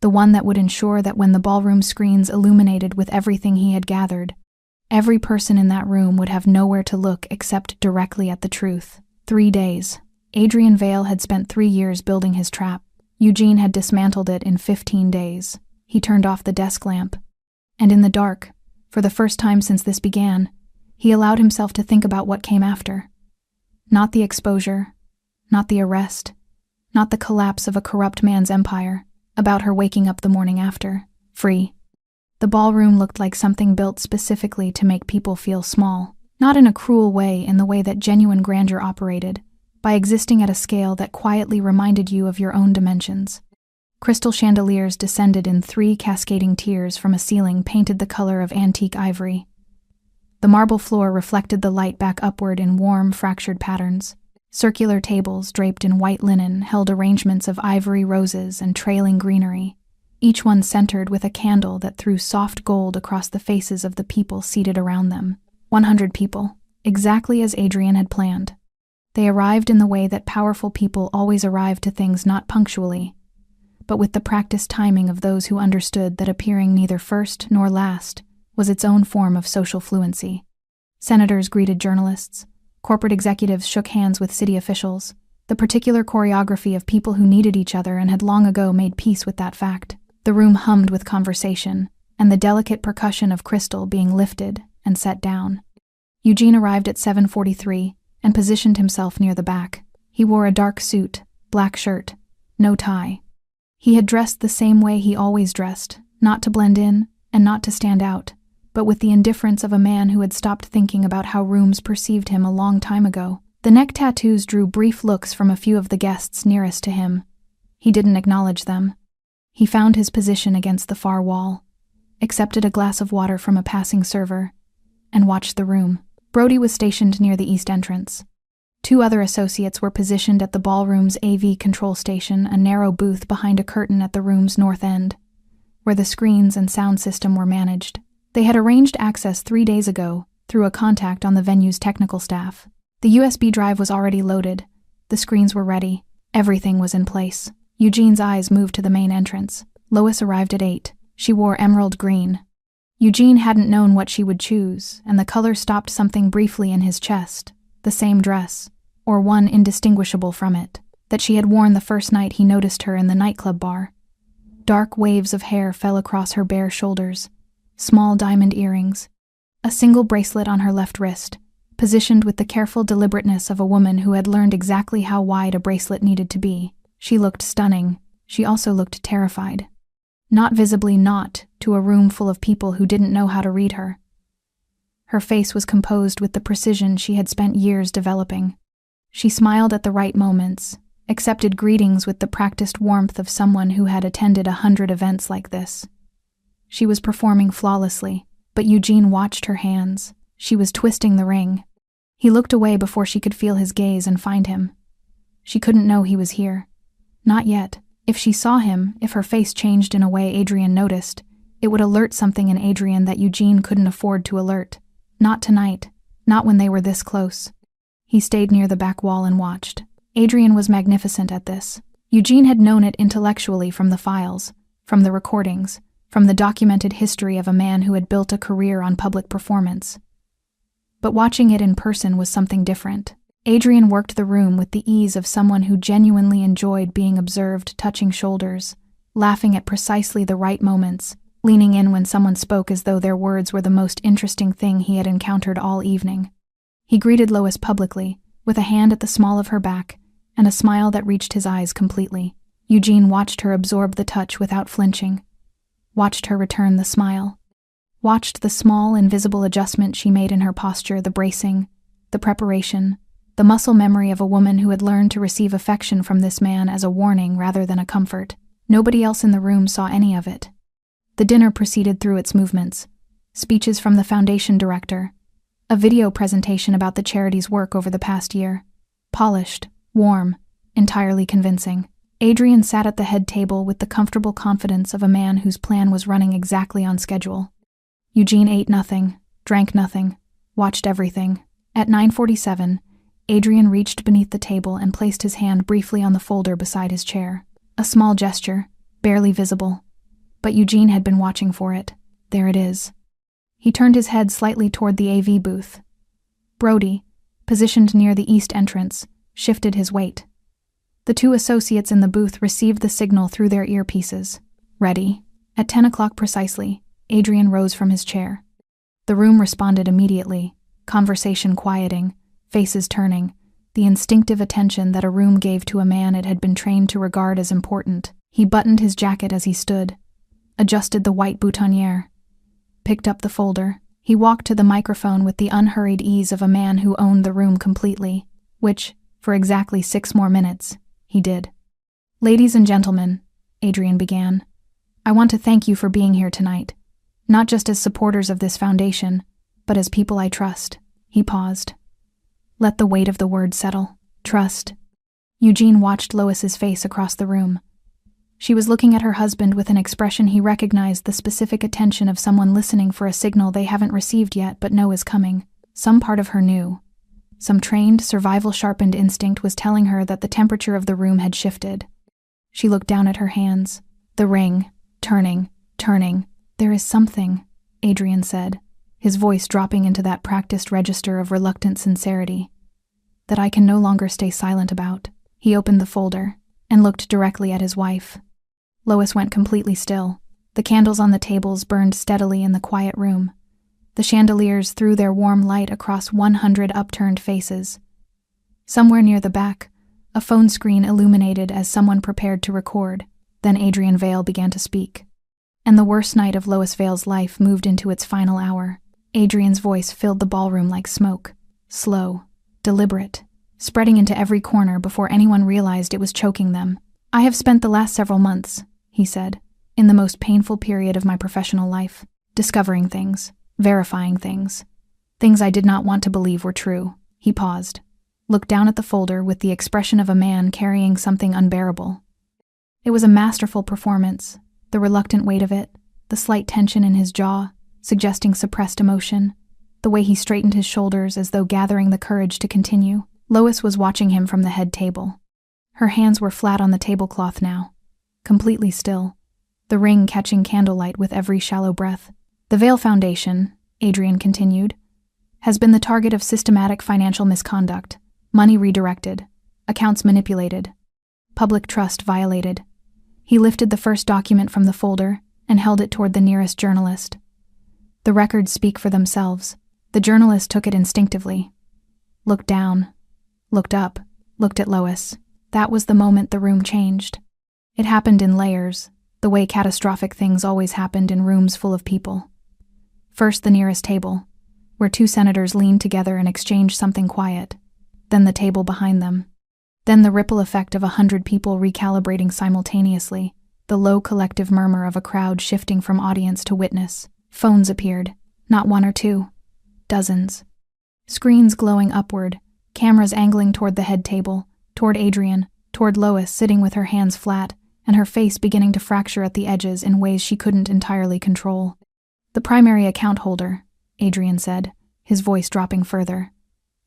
the one that would ensure that when the ballroom screens illuminated with everything he had gathered, every person in that room would have nowhere to look except directly at the truth. 3 days. Adrian Vale had spent 3 years building his trap. Eugene had dismantled it in 15 days. He turned off the desk lamp, and in the dark, for the first time since this began, he allowed himself to think about what came after. Not the exposure, not the arrest, not the collapse of a corrupt man's empire, about her waking up the morning after, free. The ballroom looked like something built specifically to make people feel small, not in a cruel way, in the way that genuine grandeur operated, by existing at a scale that quietly reminded you of your own dimensions. Crystal chandeliers descended in 3 cascading tiers from a ceiling painted the color of antique ivory. The marble floor reflected the light back upward in warm, fractured patterns. Circular tables draped in white linen held arrangements of ivory roses and trailing greenery, each one centered with a candle that threw soft gold across the faces of the people seated around them. 100 people, exactly as Adrian had planned. They arrived in the way that powerful people always arrive to things, not punctually, but with the practiced timing of those who understood that appearing neither first nor last was its own form of social fluency. Senators greeted journalists. Corporate executives shook hands with city officials, the particular choreography of people who needed each other and had long ago made peace with that fact. The room hummed with conversation, and the delicate percussion of crystal being lifted and set down. Eugene arrived at 7:43 and positioned himself near the back. He wore a dark suit, black shirt, no tie. He had dressed the same way he always dressed, not to blend in and not to stand out, but with the indifference of a man who had stopped thinking about how rooms perceived him a long time ago. The neck tattoos drew brief looks from a few of the guests nearest to him. He didn't acknowledge them. He found his position against the far wall, accepted a glass of water from a passing server, and watched the room. Brody was stationed near the east entrance. 2 other associates were positioned at the ballroom's AV control station, a narrow booth behind a curtain at the room's north end, where the screens and sound system were managed. They had arranged access 3 days ago through a contact on the venue's technical staff. The USB drive was already loaded. The screens were ready. Everything was in place. Eugene's eyes moved to the main entrance. Lois arrived at 8. She wore emerald green. Eugene hadn't known what she would choose, and the color stopped something briefly in his chest. The same dress, or one indistinguishable from it, that she had worn the first night he noticed her in the nightclub bar. Dark waves of hair fell across her bare shoulders, small diamond earrings, a single bracelet on her left wrist, positioned with the careful deliberateness of a woman who had learned exactly how wide a bracelet needed to be. She looked stunning. She also looked terrified. Not visibly not to a room full of people who didn't know how to read her. Her face was composed with the precision she had spent years developing. She smiled at the right moments, accepted greetings with the practiced warmth of someone who had attended 100 events like this. She was performing flawlessly, but Eugene watched her hands. She was twisting the ring. He looked away before she could feel his gaze and find him. She couldn't know he was here. Not yet. If she saw him, if her face changed in a way Adrian noticed, it would alert something in Adrian that Eugene couldn't afford to alert. Not tonight. Not when they were this close. He stayed near the back wall and watched. Adrian was magnificent at this. Eugene had known it intellectually from the files, from the recordings, from the documented history of a man who had built a career on public performance. But watching it in person was something different. Adrian worked the room with the ease of someone who genuinely enjoyed being observed, touching shoulders, laughing at precisely the right moments, leaning in when someone spoke as though their words were the most interesting thing he had encountered all evening. He greeted Lois publicly, with a hand at the small of her back, and a smile that reached his eyes completely. Eugene watched her absorb the touch without flinching, watched her return the smile, watched the small, invisible adjustment she made in her posture, the bracing, the preparation, the muscle memory of a woman who had learned to receive affection from this man as a warning rather than a comfort. Nobody else in the room saw any of it. The dinner proceeded through its movements. Speeches from the foundation director, a video presentation about the charity's work over the past year. Polished, warm, entirely convincing. Adrian sat at the head table with the comfortable confidence of a man whose plan was running exactly on schedule. Eugene ate nothing, drank nothing, watched everything. At 9:47, Adrian reached beneath the table and placed his hand briefly on the folder beside his chair. A small gesture, barely visible. But Eugene had been watching for it. There it is. He turned his head slightly toward the AV booth. Brody, positioned near the east entrance, shifted his weight. The two associates in the booth received the signal through their earpieces. Ready. At 10 o'clock precisely, Adrian rose from his chair. The room responded immediately, conversation quieting, faces turning, the instinctive attention that a room gave to a man it had been trained to regard as important. He buttoned his jacket as he stood, adjusted the white boutonniere, picked up the folder. He walked to the microphone with the unhurried ease of a man who owned the room completely, which, for exactly 6 more minutes, he did. "Ladies and gentlemen," Adrian began, "I want to thank you for being here tonight, not just as supporters of this foundation, but as people I trust." He paused. Let the weight of the word settle. Trust. Eugene watched Lois's face across the room. She was looking at her husband with an expression he recognized, the specific attention of someone listening for a signal they haven't received yet but know is coming. Some part of her knew. Some trained, survival-sharpened instinct was telling her that the temperature of the room had shifted. She looked down at her hands. The ring. Turning. "There is something," Adrian said, his voice dropping into that practiced register of reluctant sincerity, "that I can no longer stay silent about." He opened the folder and looked directly at his wife. Lois went completely still. The candles on the tables burned steadily in the quiet room. The chandeliers threw their warm light across 100 upturned faces. Somewhere near the back, a phone screen illuminated as someone prepared to record. Then Adrian Vale began to speak. And the worst night of Lois Vale's life moved into its final hour. Adrian's voice filled the ballroom like smoke. Slow, deliberate, spreading into every corner before anyone realized it was choking them. "I have spent the last several months," he said, "in the most painful period of my professional life, discovering things, verifying things I did not want to believe were true." He paused, looked down at the folder with the expression of a man carrying something unbearable. It was a masterful performance, the reluctant weight of it, the slight tension in his jaw, suggesting suppressed emotion, the way he straightened his shoulders as though gathering the courage to continue. Lois was watching him from the head table. Her hands were flat on the tablecloth now, completely still, the ring catching candlelight with every shallow breath. "The Vale Foundation," Adrian continued, "has been the target of systematic financial misconduct, money redirected, accounts manipulated, public trust violated." He lifted the first document from the folder and held it toward the nearest journalist. The records speak for themselves. The journalist took it instinctively. Looked down, looked up, looked at Lois. That was the moment the room changed. It happened in layers, the way catastrophic things always happened in rooms full of people. First the nearest table, where 2 senators leaned together and exchanged something quiet. Then the table behind them. Then the ripple effect of 100 people recalibrating simultaneously, the low collective murmur of a crowd shifting from audience to witness. Phones appeared, not 1 or 2, dozens. Screens glowing upward, cameras angling toward the head table, toward Adrian, toward Lois sitting with her hands flat, and her face beginning to fracture at the edges in ways she couldn't entirely control. "The primary account holder," Adrian said, his voice dropping further,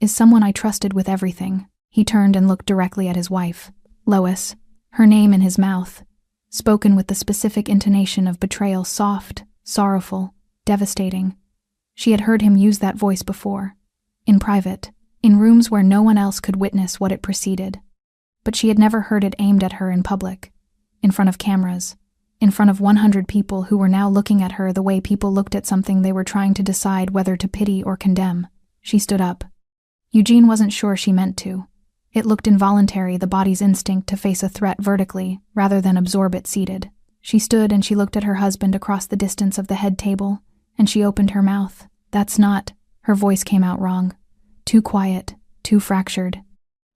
"is someone I trusted with everything." He turned and looked directly at his wife. Lois, her name in his mouth, spoken with the specific intonation of betrayal, soft, sorrowful, devastating. She had heard him use that voice before, in private, in rooms where no one else could witness what it preceded. But she had never heard it aimed at her in public, in front of cameras, in front of 100 people who were now looking at her the way people looked at something they were trying to decide whether to pity or condemn. She stood up. Eugene wasn't sure she meant to. It looked involuntary, the body's instinct to face a threat vertically, rather than absorb it seated. She stood and she looked at her husband across the distance of the head table, and she opened her mouth. "That's not," her voice came out wrong. Too quiet, too fractured.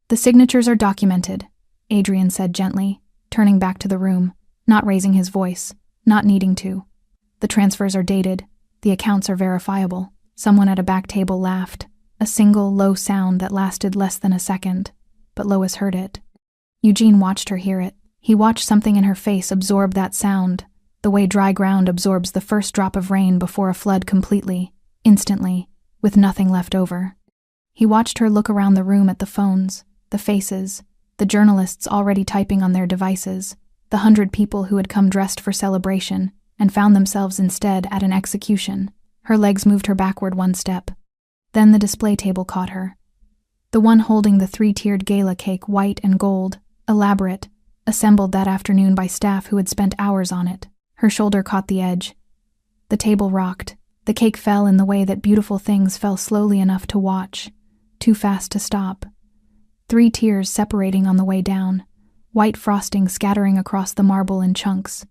"The signatures are documented," Adrian said gently, turning back to the room, not raising his voice, not needing to. "The transfers are dated, the accounts are verifiable." Someone at a back table laughed, a single low sound that lasted less than a second. But Lois heard it. Eugene watched her hear it. He watched something in her face absorb that sound, the way dry ground absorbs the first drop of rain before a flood completely, instantly, with nothing left over. He watched her look around the room at the phones, the faces, the journalists already typing on their devices, the 100 people who had come dressed for celebration and found themselves instead at an execution. Her legs moved her backward one step. Then the display table caught her. The one holding the 3-tiered gala cake, white and gold, elaborate, assembled that afternoon by staff who had spent hours on it. Her shoulder caught the edge. The table rocked. The cake fell in the way that beautiful things fell slowly enough to watch, too fast to stop. 3 tiers separating on the way down, white frosting scattering across the marble in chunks.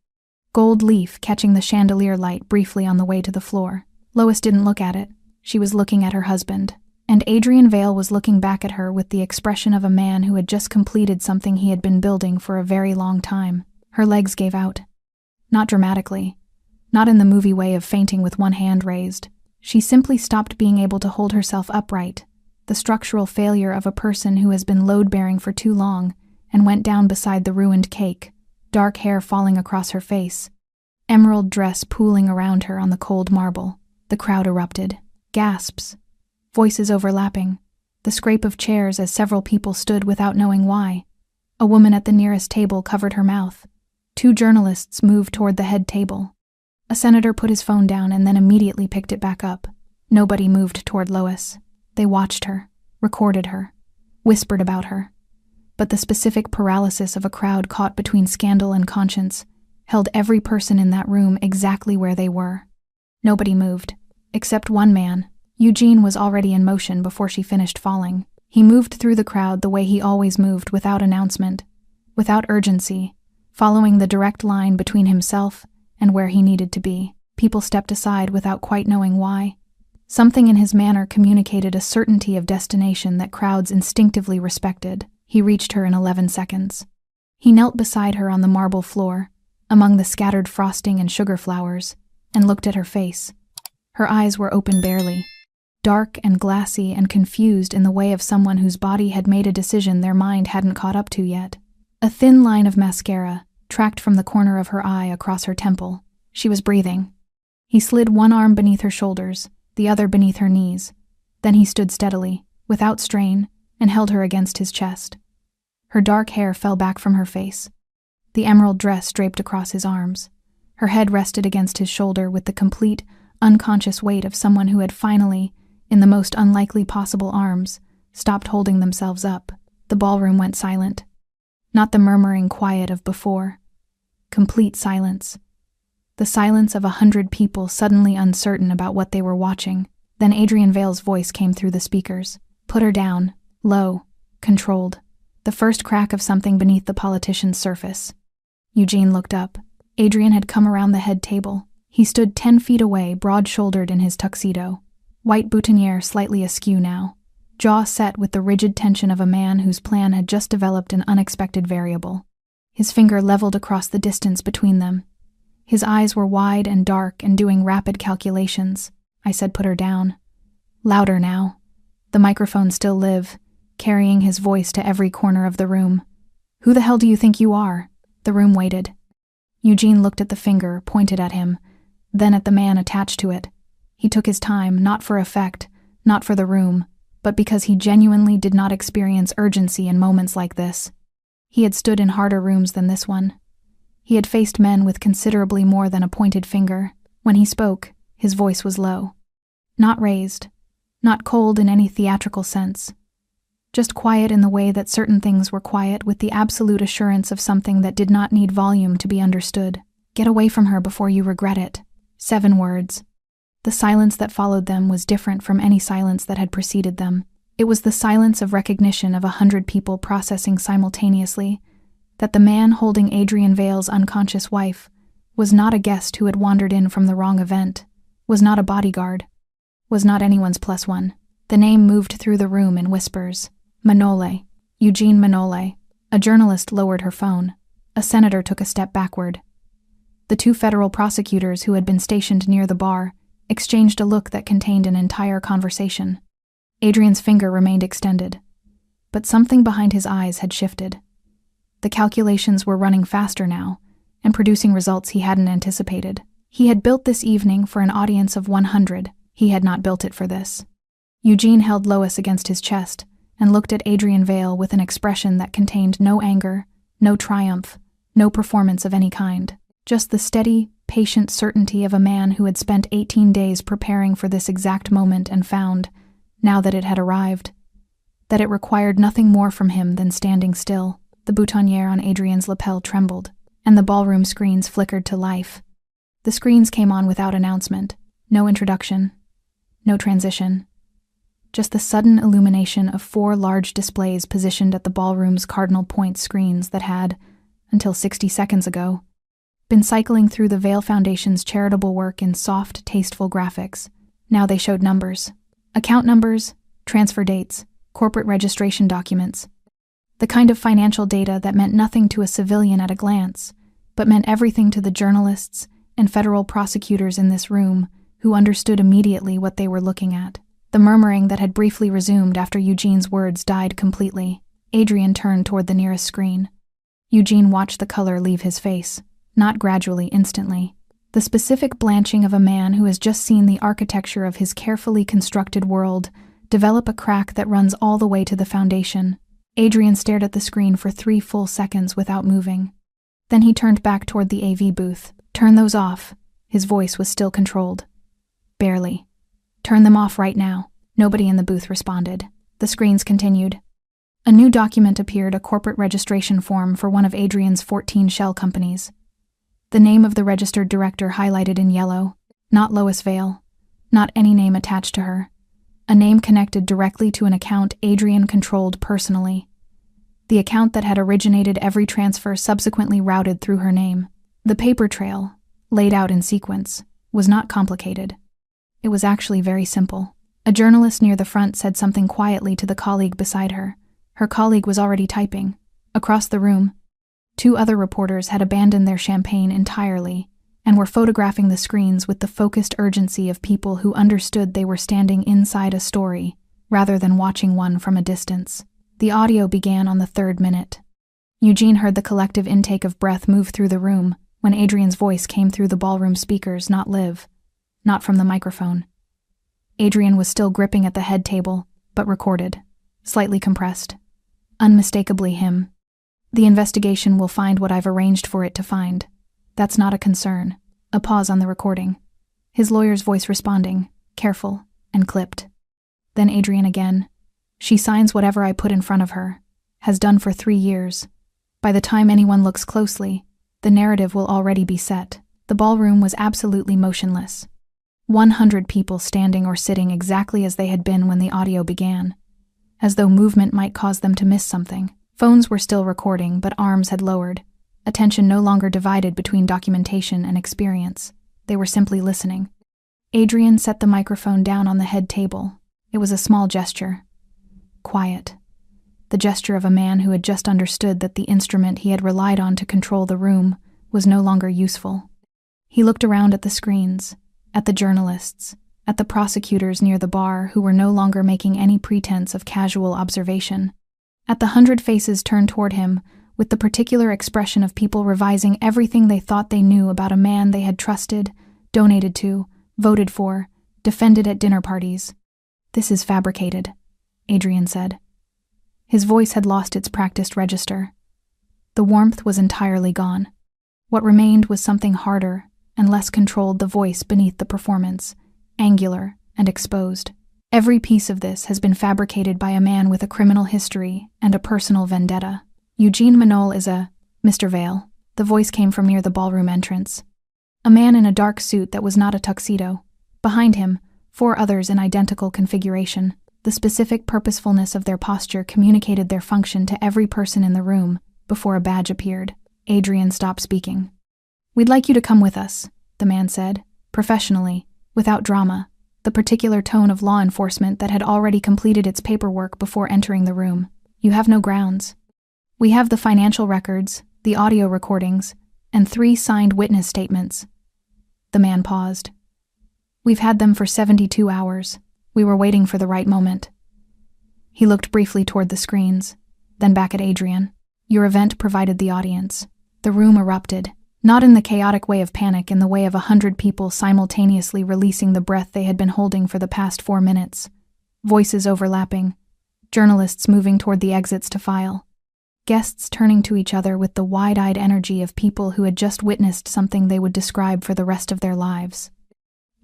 Gold leaf catching the chandelier light briefly on the way to the floor. Lois didn't look at it. She was looking at her husband. And Adrian Vale was looking back at her with the expression of a man who had just completed something he had been building for a very long time. Her legs gave out. Not dramatically. Not in the movie way of fainting with one hand raised. She simply stopped being able to hold herself upright, the structural failure of a person who has been load-bearing for too long, and went down beside the ruined cake, dark hair falling across her face, emerald dress pooling around her on the cold marble. The crowd erupted. Gasps. Voices overlapping, the scrape of chairs as several people stood without knowing why. A woman at the nearest table covered her mouth. 2 journalists moved toward the head table. A senator put his phone down and then immediately picked it back up. Nobody moved toward Lois. They watched her, recorded her, whispered about her. But the specific paralysis of a crowd caught between scandal and conscience held every person in that room exactly where they were. Nobody moved, except one man. Eugene was already in motion before she finished falling. He moved through the crowd the way he always moved, without announcement, without urgency, following the direct line between himself and where he needed to be. People stepped aside without quite knowing why. Something in his manner communicated a certainty of destination that crowds instinctively respected. He reached her in 11 seconds. He knelt beside her on the marble floor, among the scattered frosting and sugar flowers, and looked at her face. Her eyes were open barely, dark and glassy and confused in the way of someone whose body had made a decision their mind hadn't caught up to yet. A thin line of mascara tracked from the corner of her eye across her temple. She was breathing. He slid one arm beneath her shoulders, the other beneath her knees. Then he stood steadily, without strain, and held her against his chest. Her dark hair fell back from her face. The emerald dress draped across his arms. Her head rested against his shoulder with the complete, unconscious weight of someone who had finally, in the most unlikely possible arms, stopped holding themselves up. The ballroom went silent. Not the murmuring quiet of before. Complete silence. The silence of 100 people suddenly uncertain about what they were watching. Then Adrian Vale's voice came through the speakers. Put her down. Low. Controlled. The first crack of something beneath the politician's surface. Eugene looked up. Adrian had come around the head table. He stood 10 feet away, broad-shouldered in his tuxedo. White boutonniere slightly askew now, jaw set with the rigid tension of a man whose plan had just developed an unexpected variable. His finger leveled across the distance between them. His eyes were wide and dark and doing rapid calculations. I said, put her down. Louder now. The microphone still live, carrying his voice to every corner of the room. Who the hell do you think you are? The room waited. Eugene looked at the finger, pointed at him, then at the man attached to it. He took his time, not for effect, not for the room, but because he genuinely did not experience urgency in moments like this. He had stood in harder rooms than this one. He had faced men with considerably more than a pointed finger. When he spoke, his voice was low. Not raised, not cold in any theatrical sense. Just quiet in the way that certain things were quiet, with the absolute assurance of something that did not need volume to be understood. Get away from her before you regret it. 7 words. The silence that followed them was different from any silence that had preceded them. It was the silence of recognition of 100 people processing simultaneously that the man holding Adrian Vale's unconscious wife was not a guest who had wandered in from the wrong event, was not a bodyguard, was not anyone's plus one. The name moved through the room in whispers. Manole. Eugene Manole. A journalist lowered her phone. A senator took a step backward. The 2 federal prosecutors who had been stationed near the bar exchanged a look that contained an entire conversation. Adrian's finger remained extended, but something behind his eyes had shifted. The calculations were running faster now, and producing results he hadn't anticipated. He had built this evening for an audience of 100. He had not built it for this. Eugene held Lois against his chest and looked at Adrian Vale with an expression that contained no anger, no triumph, no performance of any kind. Just the steady, patient certainty of a man who had spent 18 days preparing for this exact moment and found, now that it had arrived, that it required nothing more from him than standing still. The boutonniere on Adrian's lapel trembled, and the ballroom screens flickered to life. The screens came on without announcement, no introduction, no transition. Just the sudden illumination of 4 large displays positioned at the ballroom's cardinal point screens that had, until 60 seconds ago, been cycling through the Vale Foundation's charitable work in soft, tasteful graphics. Now they showed numbers. Account numbers, transfer dates, corporate registration documents. The kind of financial data that meant nothing to a civilian at a glance, but meant everything to the journalists and federal prosecutors in this room who understood immediately what they were looking at. The murmuring that had briefly resumed after Eugene's words died completely. Adrian turned toward the nearest screen. Eugene watched the color leave his face, not gradually, instantly. The specific blanching of a man who has just seen the architecture of his carefully constructed world develop a crack that runs all the way to the foundation. Adrian stared at the screen for 3 full seconds without moving. Then he turned back toward the AV booth. "Turn those off." His voice was still controlled. "Barely. Turn them off right now." Nobody in the booth responded. The screens continued. A new document appeared, a corporate registration form for one of Adrian's 14 shell companies. The name of the registered director highlighted in yellow. Not Lois Vale. Not any name attached to her. A name connected directly to an account Adrian controlled personally. The account that had originated every transfer subsequently routed through her name. The paper trail, laid out in sequence, was not complicated. It was actually very simple. A journalist near the front said something quietly to the colleague beside her. Her colleague was already typing. Across the room, 2 other reporters had abandoned their champagne entirely and were photographing the screens with the focused urgency of people who understood they were standing inside a story rather than watching one from a distance. The audio began on the 3rd minute. Eugene heard the collective intake of breath move through the room when Adrian's voice came through the ballroom speakers, not live, not from the microphone. Adrian was still gripping at the head table, but recorded, slightly compressed. Unmistakably him. "The investigation will find what I've arranged for it to find. That's not a concern." A pause on the recording. His lawyer's voice responding, careful and clipped. Then Adrian again. "She signs whatever I put in front of her. Has done for 3 years. By the time anyone looks closely, the narrative will already be set." The ballroom was absolutely motionless. 100 people standing or sitting exactly as they had been when the audio began, as though movement might cause them to miss something. Phones were still recording, but arms had lowered. Attention no longer divided between documentation and experience. They were simply listening. Adrian set the microphone down on the head table. It was a small gesture. Quiet. The gesture of a man who had just understood that the instrument he had relied on to control the room was no longer useful. He looked around at the screens, at the journalists, at the prosecutors near the bar who were no longer making any pretense of casual observation, at the 100 faces turned toward him with the particular expression of people revising everything they thought they knew about a man they had trusted, donated to, voted for, defended at dinner parties. "This is fabricated," Adrian said. His voice had lost its practiced register. The warmth was entirely gone. What remained was something harder and less controlled, the voice beneath the performance, angular and exposed. "Every piece of this has been fabricated by a man with a criminal history and a personal vendetta. Eugene Manol is a Mr. Vale." The voice came from near the ballroom entrance. A man in a dark suit that was not a tuxedo. Behind him, 4 others in identical configuration. The specific purposefulness of their posture communicated their function to every person in the room before a badge appeared. Adrian stopped speaking. "We'd like you to come with us," the man said, professionally, without drama, the particular tone of law enforcement that had already completed its paperwork before entering the room. "You have no grounds. We have the financial records, the audio recordings, and 3 signed witness statements." The man paused. "We've had them for 72 hours. We were waiting for the right moment." He looked briefly toward the screens, then back at Adrian. "Your event provided the audience." The room erupted. Not in the chaotic way of panic, in the way of 100 people simultaneously releasing the breath they had been holding for the past 4 minutes. Voices overlapping. Journalists moving toward the exits to file. Guests turning to each other with the wide-eyed energy of people who had just witnessed something they would describe for the rest of their lives.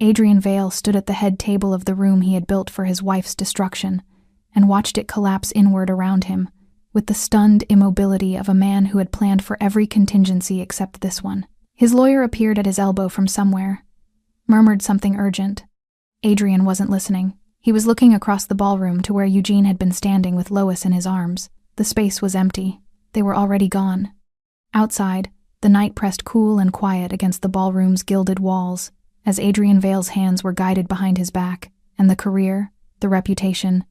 Adrian Vale stood at the head table of the room he had built for his wife's destruction and watched it collapse inward around him, with the stunned immobility of a man who had planned for every contingency except this one. His lawyer appeared at his elbow from somewhere, murmured something urgent. Adrian wasn't listening. He was looking across the ballroom to where Eugene had been standing with Lois in his arms. The space was empty. They were already gone. Outside, the night pressed cool and quiet against the ballroom's gilded walls, as Adrian Vale's hands were guided behind his back, and the career, the reputation,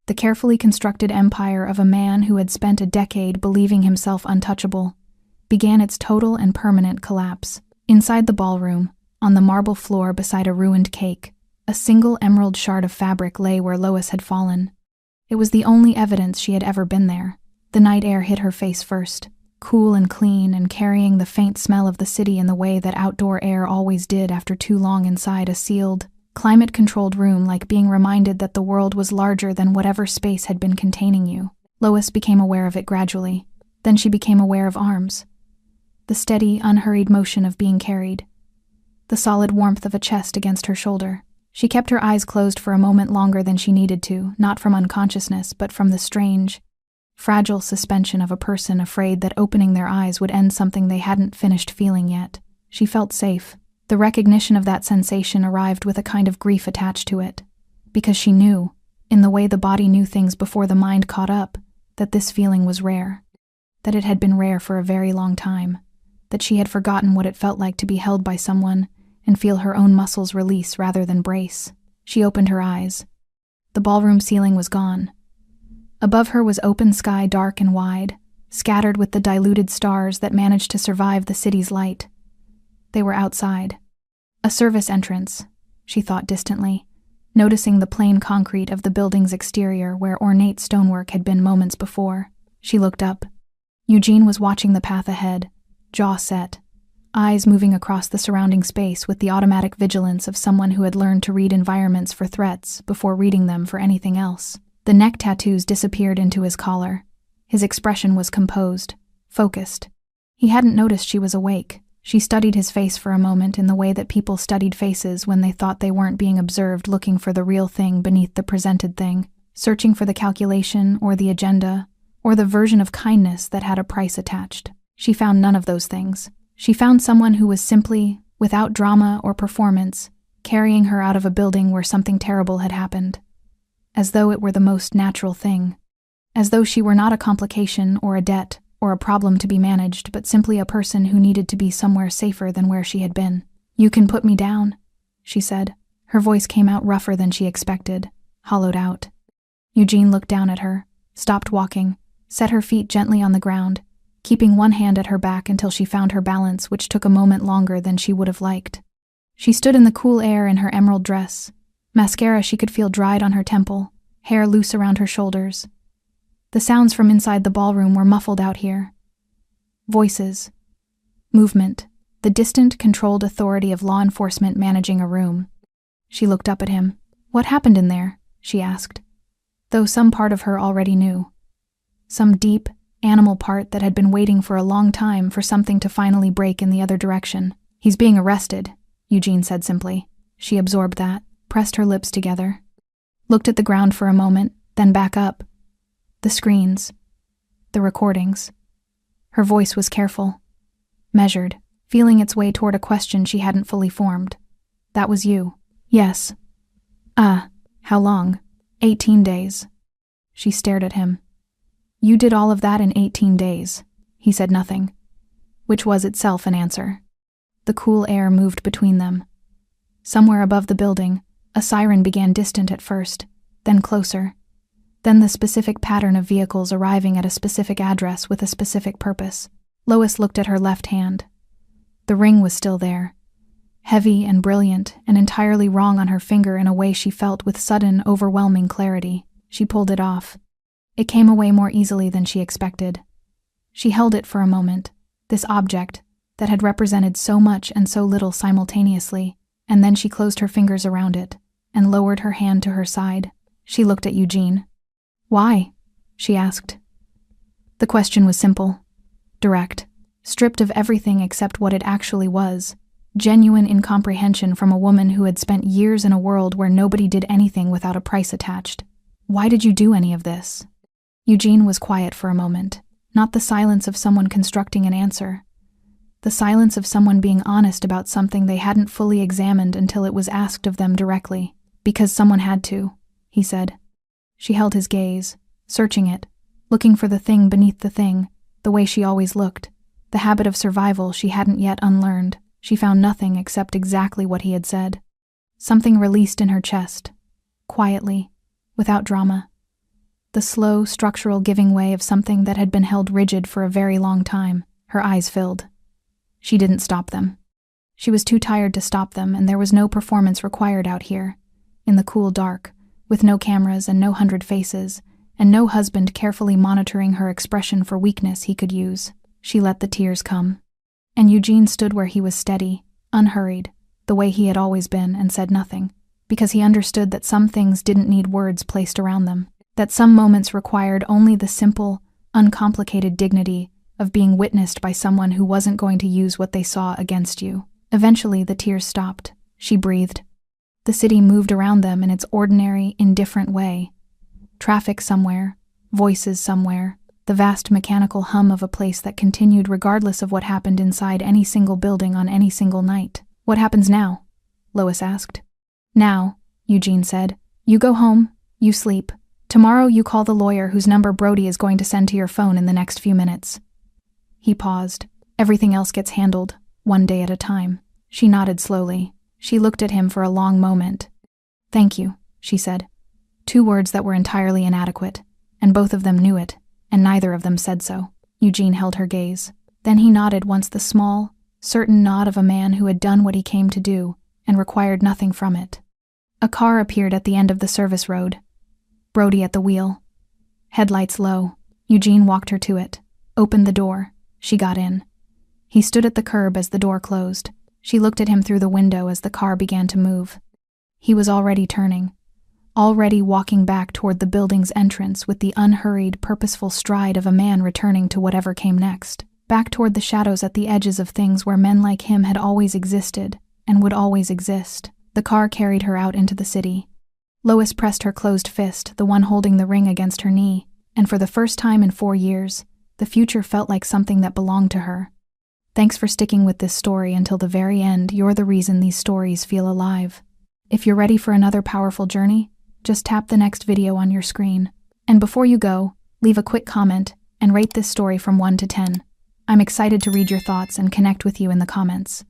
the carefully constructed empire of a man who had spent a decade believing himself untouchable, began its total and permanent collapse. Inside the ballroom, on the marble floor beside a ruined cake, a single emerald shard of fabric lay where Lois had fallen. It was the only evidence she had ever been there. The night air hit her face first, cool and clean and carrying the faint smell of the city in the way that outdoor air always did after too long inside a sealed, climate-controlled room, like being reminded that the world was larger than whatever space had been containing you. Lois became aware of it gradually. Then she became aware of arms. The steady, unhurried motion of being carried. The solid warmth of a chest against her shoulder. She kept her eyes closed for a moment longer than she needed to, not from unconsciousness, but from the strange, fragile suspension of a person afraid that opening their eyes would end something they hadn't finished feeling yet. She felt safe. The recognition of that sensation arrived with a kind of grief attached to it, because she knew, in the way the body knew things before the mind caught up, that this feeling was rare, that it had been rare for a very long time, that she had forgotten what it felt like to be held by someone and feel her own muscles release rather than brace. She opened her eyes. The ballroom ceiling was gone. Above her was open sky, dark and wide, scattered with the diluted stars that managed to survive the city's light. They were outside. A service entrance, she thought distantly, noticing the plain concrete of the building's exterior where ornate stonework had been moments before. She looked up. Eugene was watching the path ahead, jaw set, eyes moving across the surrounding space with the automatic vigilance of someone who had learned to read environments for threats before reading them for anything else. The neck tattoos disappeared into his collar. His expression was composed, focused. He hadn't noticed she was awake. She studied his face for a moment in the way that people studied faces when they thought they weren't being observed, looking for the real thing beneath the presented thing, searching for the calculation or the agenda or the version of kindness that had a price attached. She found none of those things. She found someone who was simply, without drama or performance, carrying her out of a building where something terrible had happened, as though it were the most natural thing, as though she were not a complication or a debt or a problem to be managed, but simply a person who needed to be somewhere safer than where she had been. "You can put me down," she said. Her voice came out rougher than she expected, hollowed out. Eugene looked down at her, stopped walking, set her feet gently on the ground, keeping one hand at her back until she found her balance, which took a moment longer than she would have liked. She stood in the cool air in her emerald dress, mascara she could feel dried on her temple, hair loose around her shoulders. The sounds from inside the ballroom were muffled out here. Voices. Movement. The distant, controlled authority of law enforcement managing a room. She looked up at him. "What happened in there?" she asked, though some part of her already knew. Some deep, animal part that had been waiting for a long time for something to finally break in the other direction. "He's being arrested," Eugene said simply. She absorbed that, pressed her lips together, looked at the ground for a moment, then back up. The screens. The recordings. Her voice was careful, measured, feeling its way toward a question she hadn't fully formed. "That was you." "Yes." "Ah, how long?" 18 days. She stared at him. "You did all of that in 18 days. He said nothing, which was itself an answer. The cool air moved between them. Somewhere above the building, a siren began distant at first, then closer, then the specific pattern of vehicles arriving at a specific address with a specific purpose. Lois looked at her left hand. The ring was still there, heavy and brilliant and entirely wrong on her finger in a way she felt with sudden, overwhelming clarity. She pulled it off. It came away more easily than she expected. She held it for a moment, this object that had represented so much and so little simultaneously, and then she closed her fingers around it and lowered her hand to her side. She looked at Eugene. "Why?" she asked. The question was simple, direct, stripped of everything except what it actually was. Genuine incomprehension from a woman who had spent years in a world where nobody did anything without a price attached. "Why did you do any of this?" Eugene was quiet for a moment, not the silence of someone constructing an answer. The silence of someone being honest about something they hadn't fully examined until it was asked of them directly. "Because someone had to," he said. She held his gaze, searching it, looking for the thing beneath the thing, the way she always looked. The habit of survival she hadn't yet unlearned. She found nothing except exactly what he had said. Something released in her chest, quietly, without drama. The slow, structural giving way of something that had been held rigid for a very long time. Her eyes filled. She didn't stop them. She was too tired to stop them, and there was no performance required out here, in the cool dark, with no cameras and no 100 faces, and no husband carefully monitoring her expression for weakness he could use. She let the tears come. And Eugene stood where he was steady, unhurried, the way he had always been, and said nothing, because he understood that some things didn't need words placed around them, that some moments required only the simple, uncomplicated dignity of being witnessed by someone who wasn't going to use what they saw against you. Eventually, the tears stopped. She breathed. The city moved around them in its ordinary, indifferent way. Traffic somewhere, voices somewhere, the vast mechanical hum of a place that continued regardless of what happened inside any single building on any single night. "What happens now?" Lois asked. "Now," Eugene said, "you go home, you sleep. Tomorrow you call the lawyer whose number Brody is going to send to your phone in the next few minutes." He paused. "Everything else gets handled, one day at a time." She nodded slowly. She looked at him for a long moment. "Thank you," she said. 2 words that were entirely inadequate, and both of them knew it, and neither of them said so. Eugene held her gaze. Then he nodded once, the small, certain nod of a man who had done what he came to do, and required nothing from it. A car appeared at the end of the service road. Brody at the wheel. Headlights low. Eugene walked her to it, opened the door. She got in. He stood at the curb as the door closed. She looked at him through the window as the car began to move. He was already turning, already walking back toward the building's entrance with the unhurried, purposeful stride of a man returning to whatever came next, back toward the shadows at the edges of things where men like him had always existed and would always exist. The car carried her out into the city. Lois pressed her closed fist, the one holding the ring, against her knee, and for the first time in 4 years, the future felt like something that belonged to her. Thanks for sticking with this story until the very end. You're the reason these stories feel alive. If you're ready for another powerful journey, just tap the next video on your screen. And before you go, leave a quick comment and rate this story from 1 to 10. I'm excited to read your thoughts and connect with you in the comments.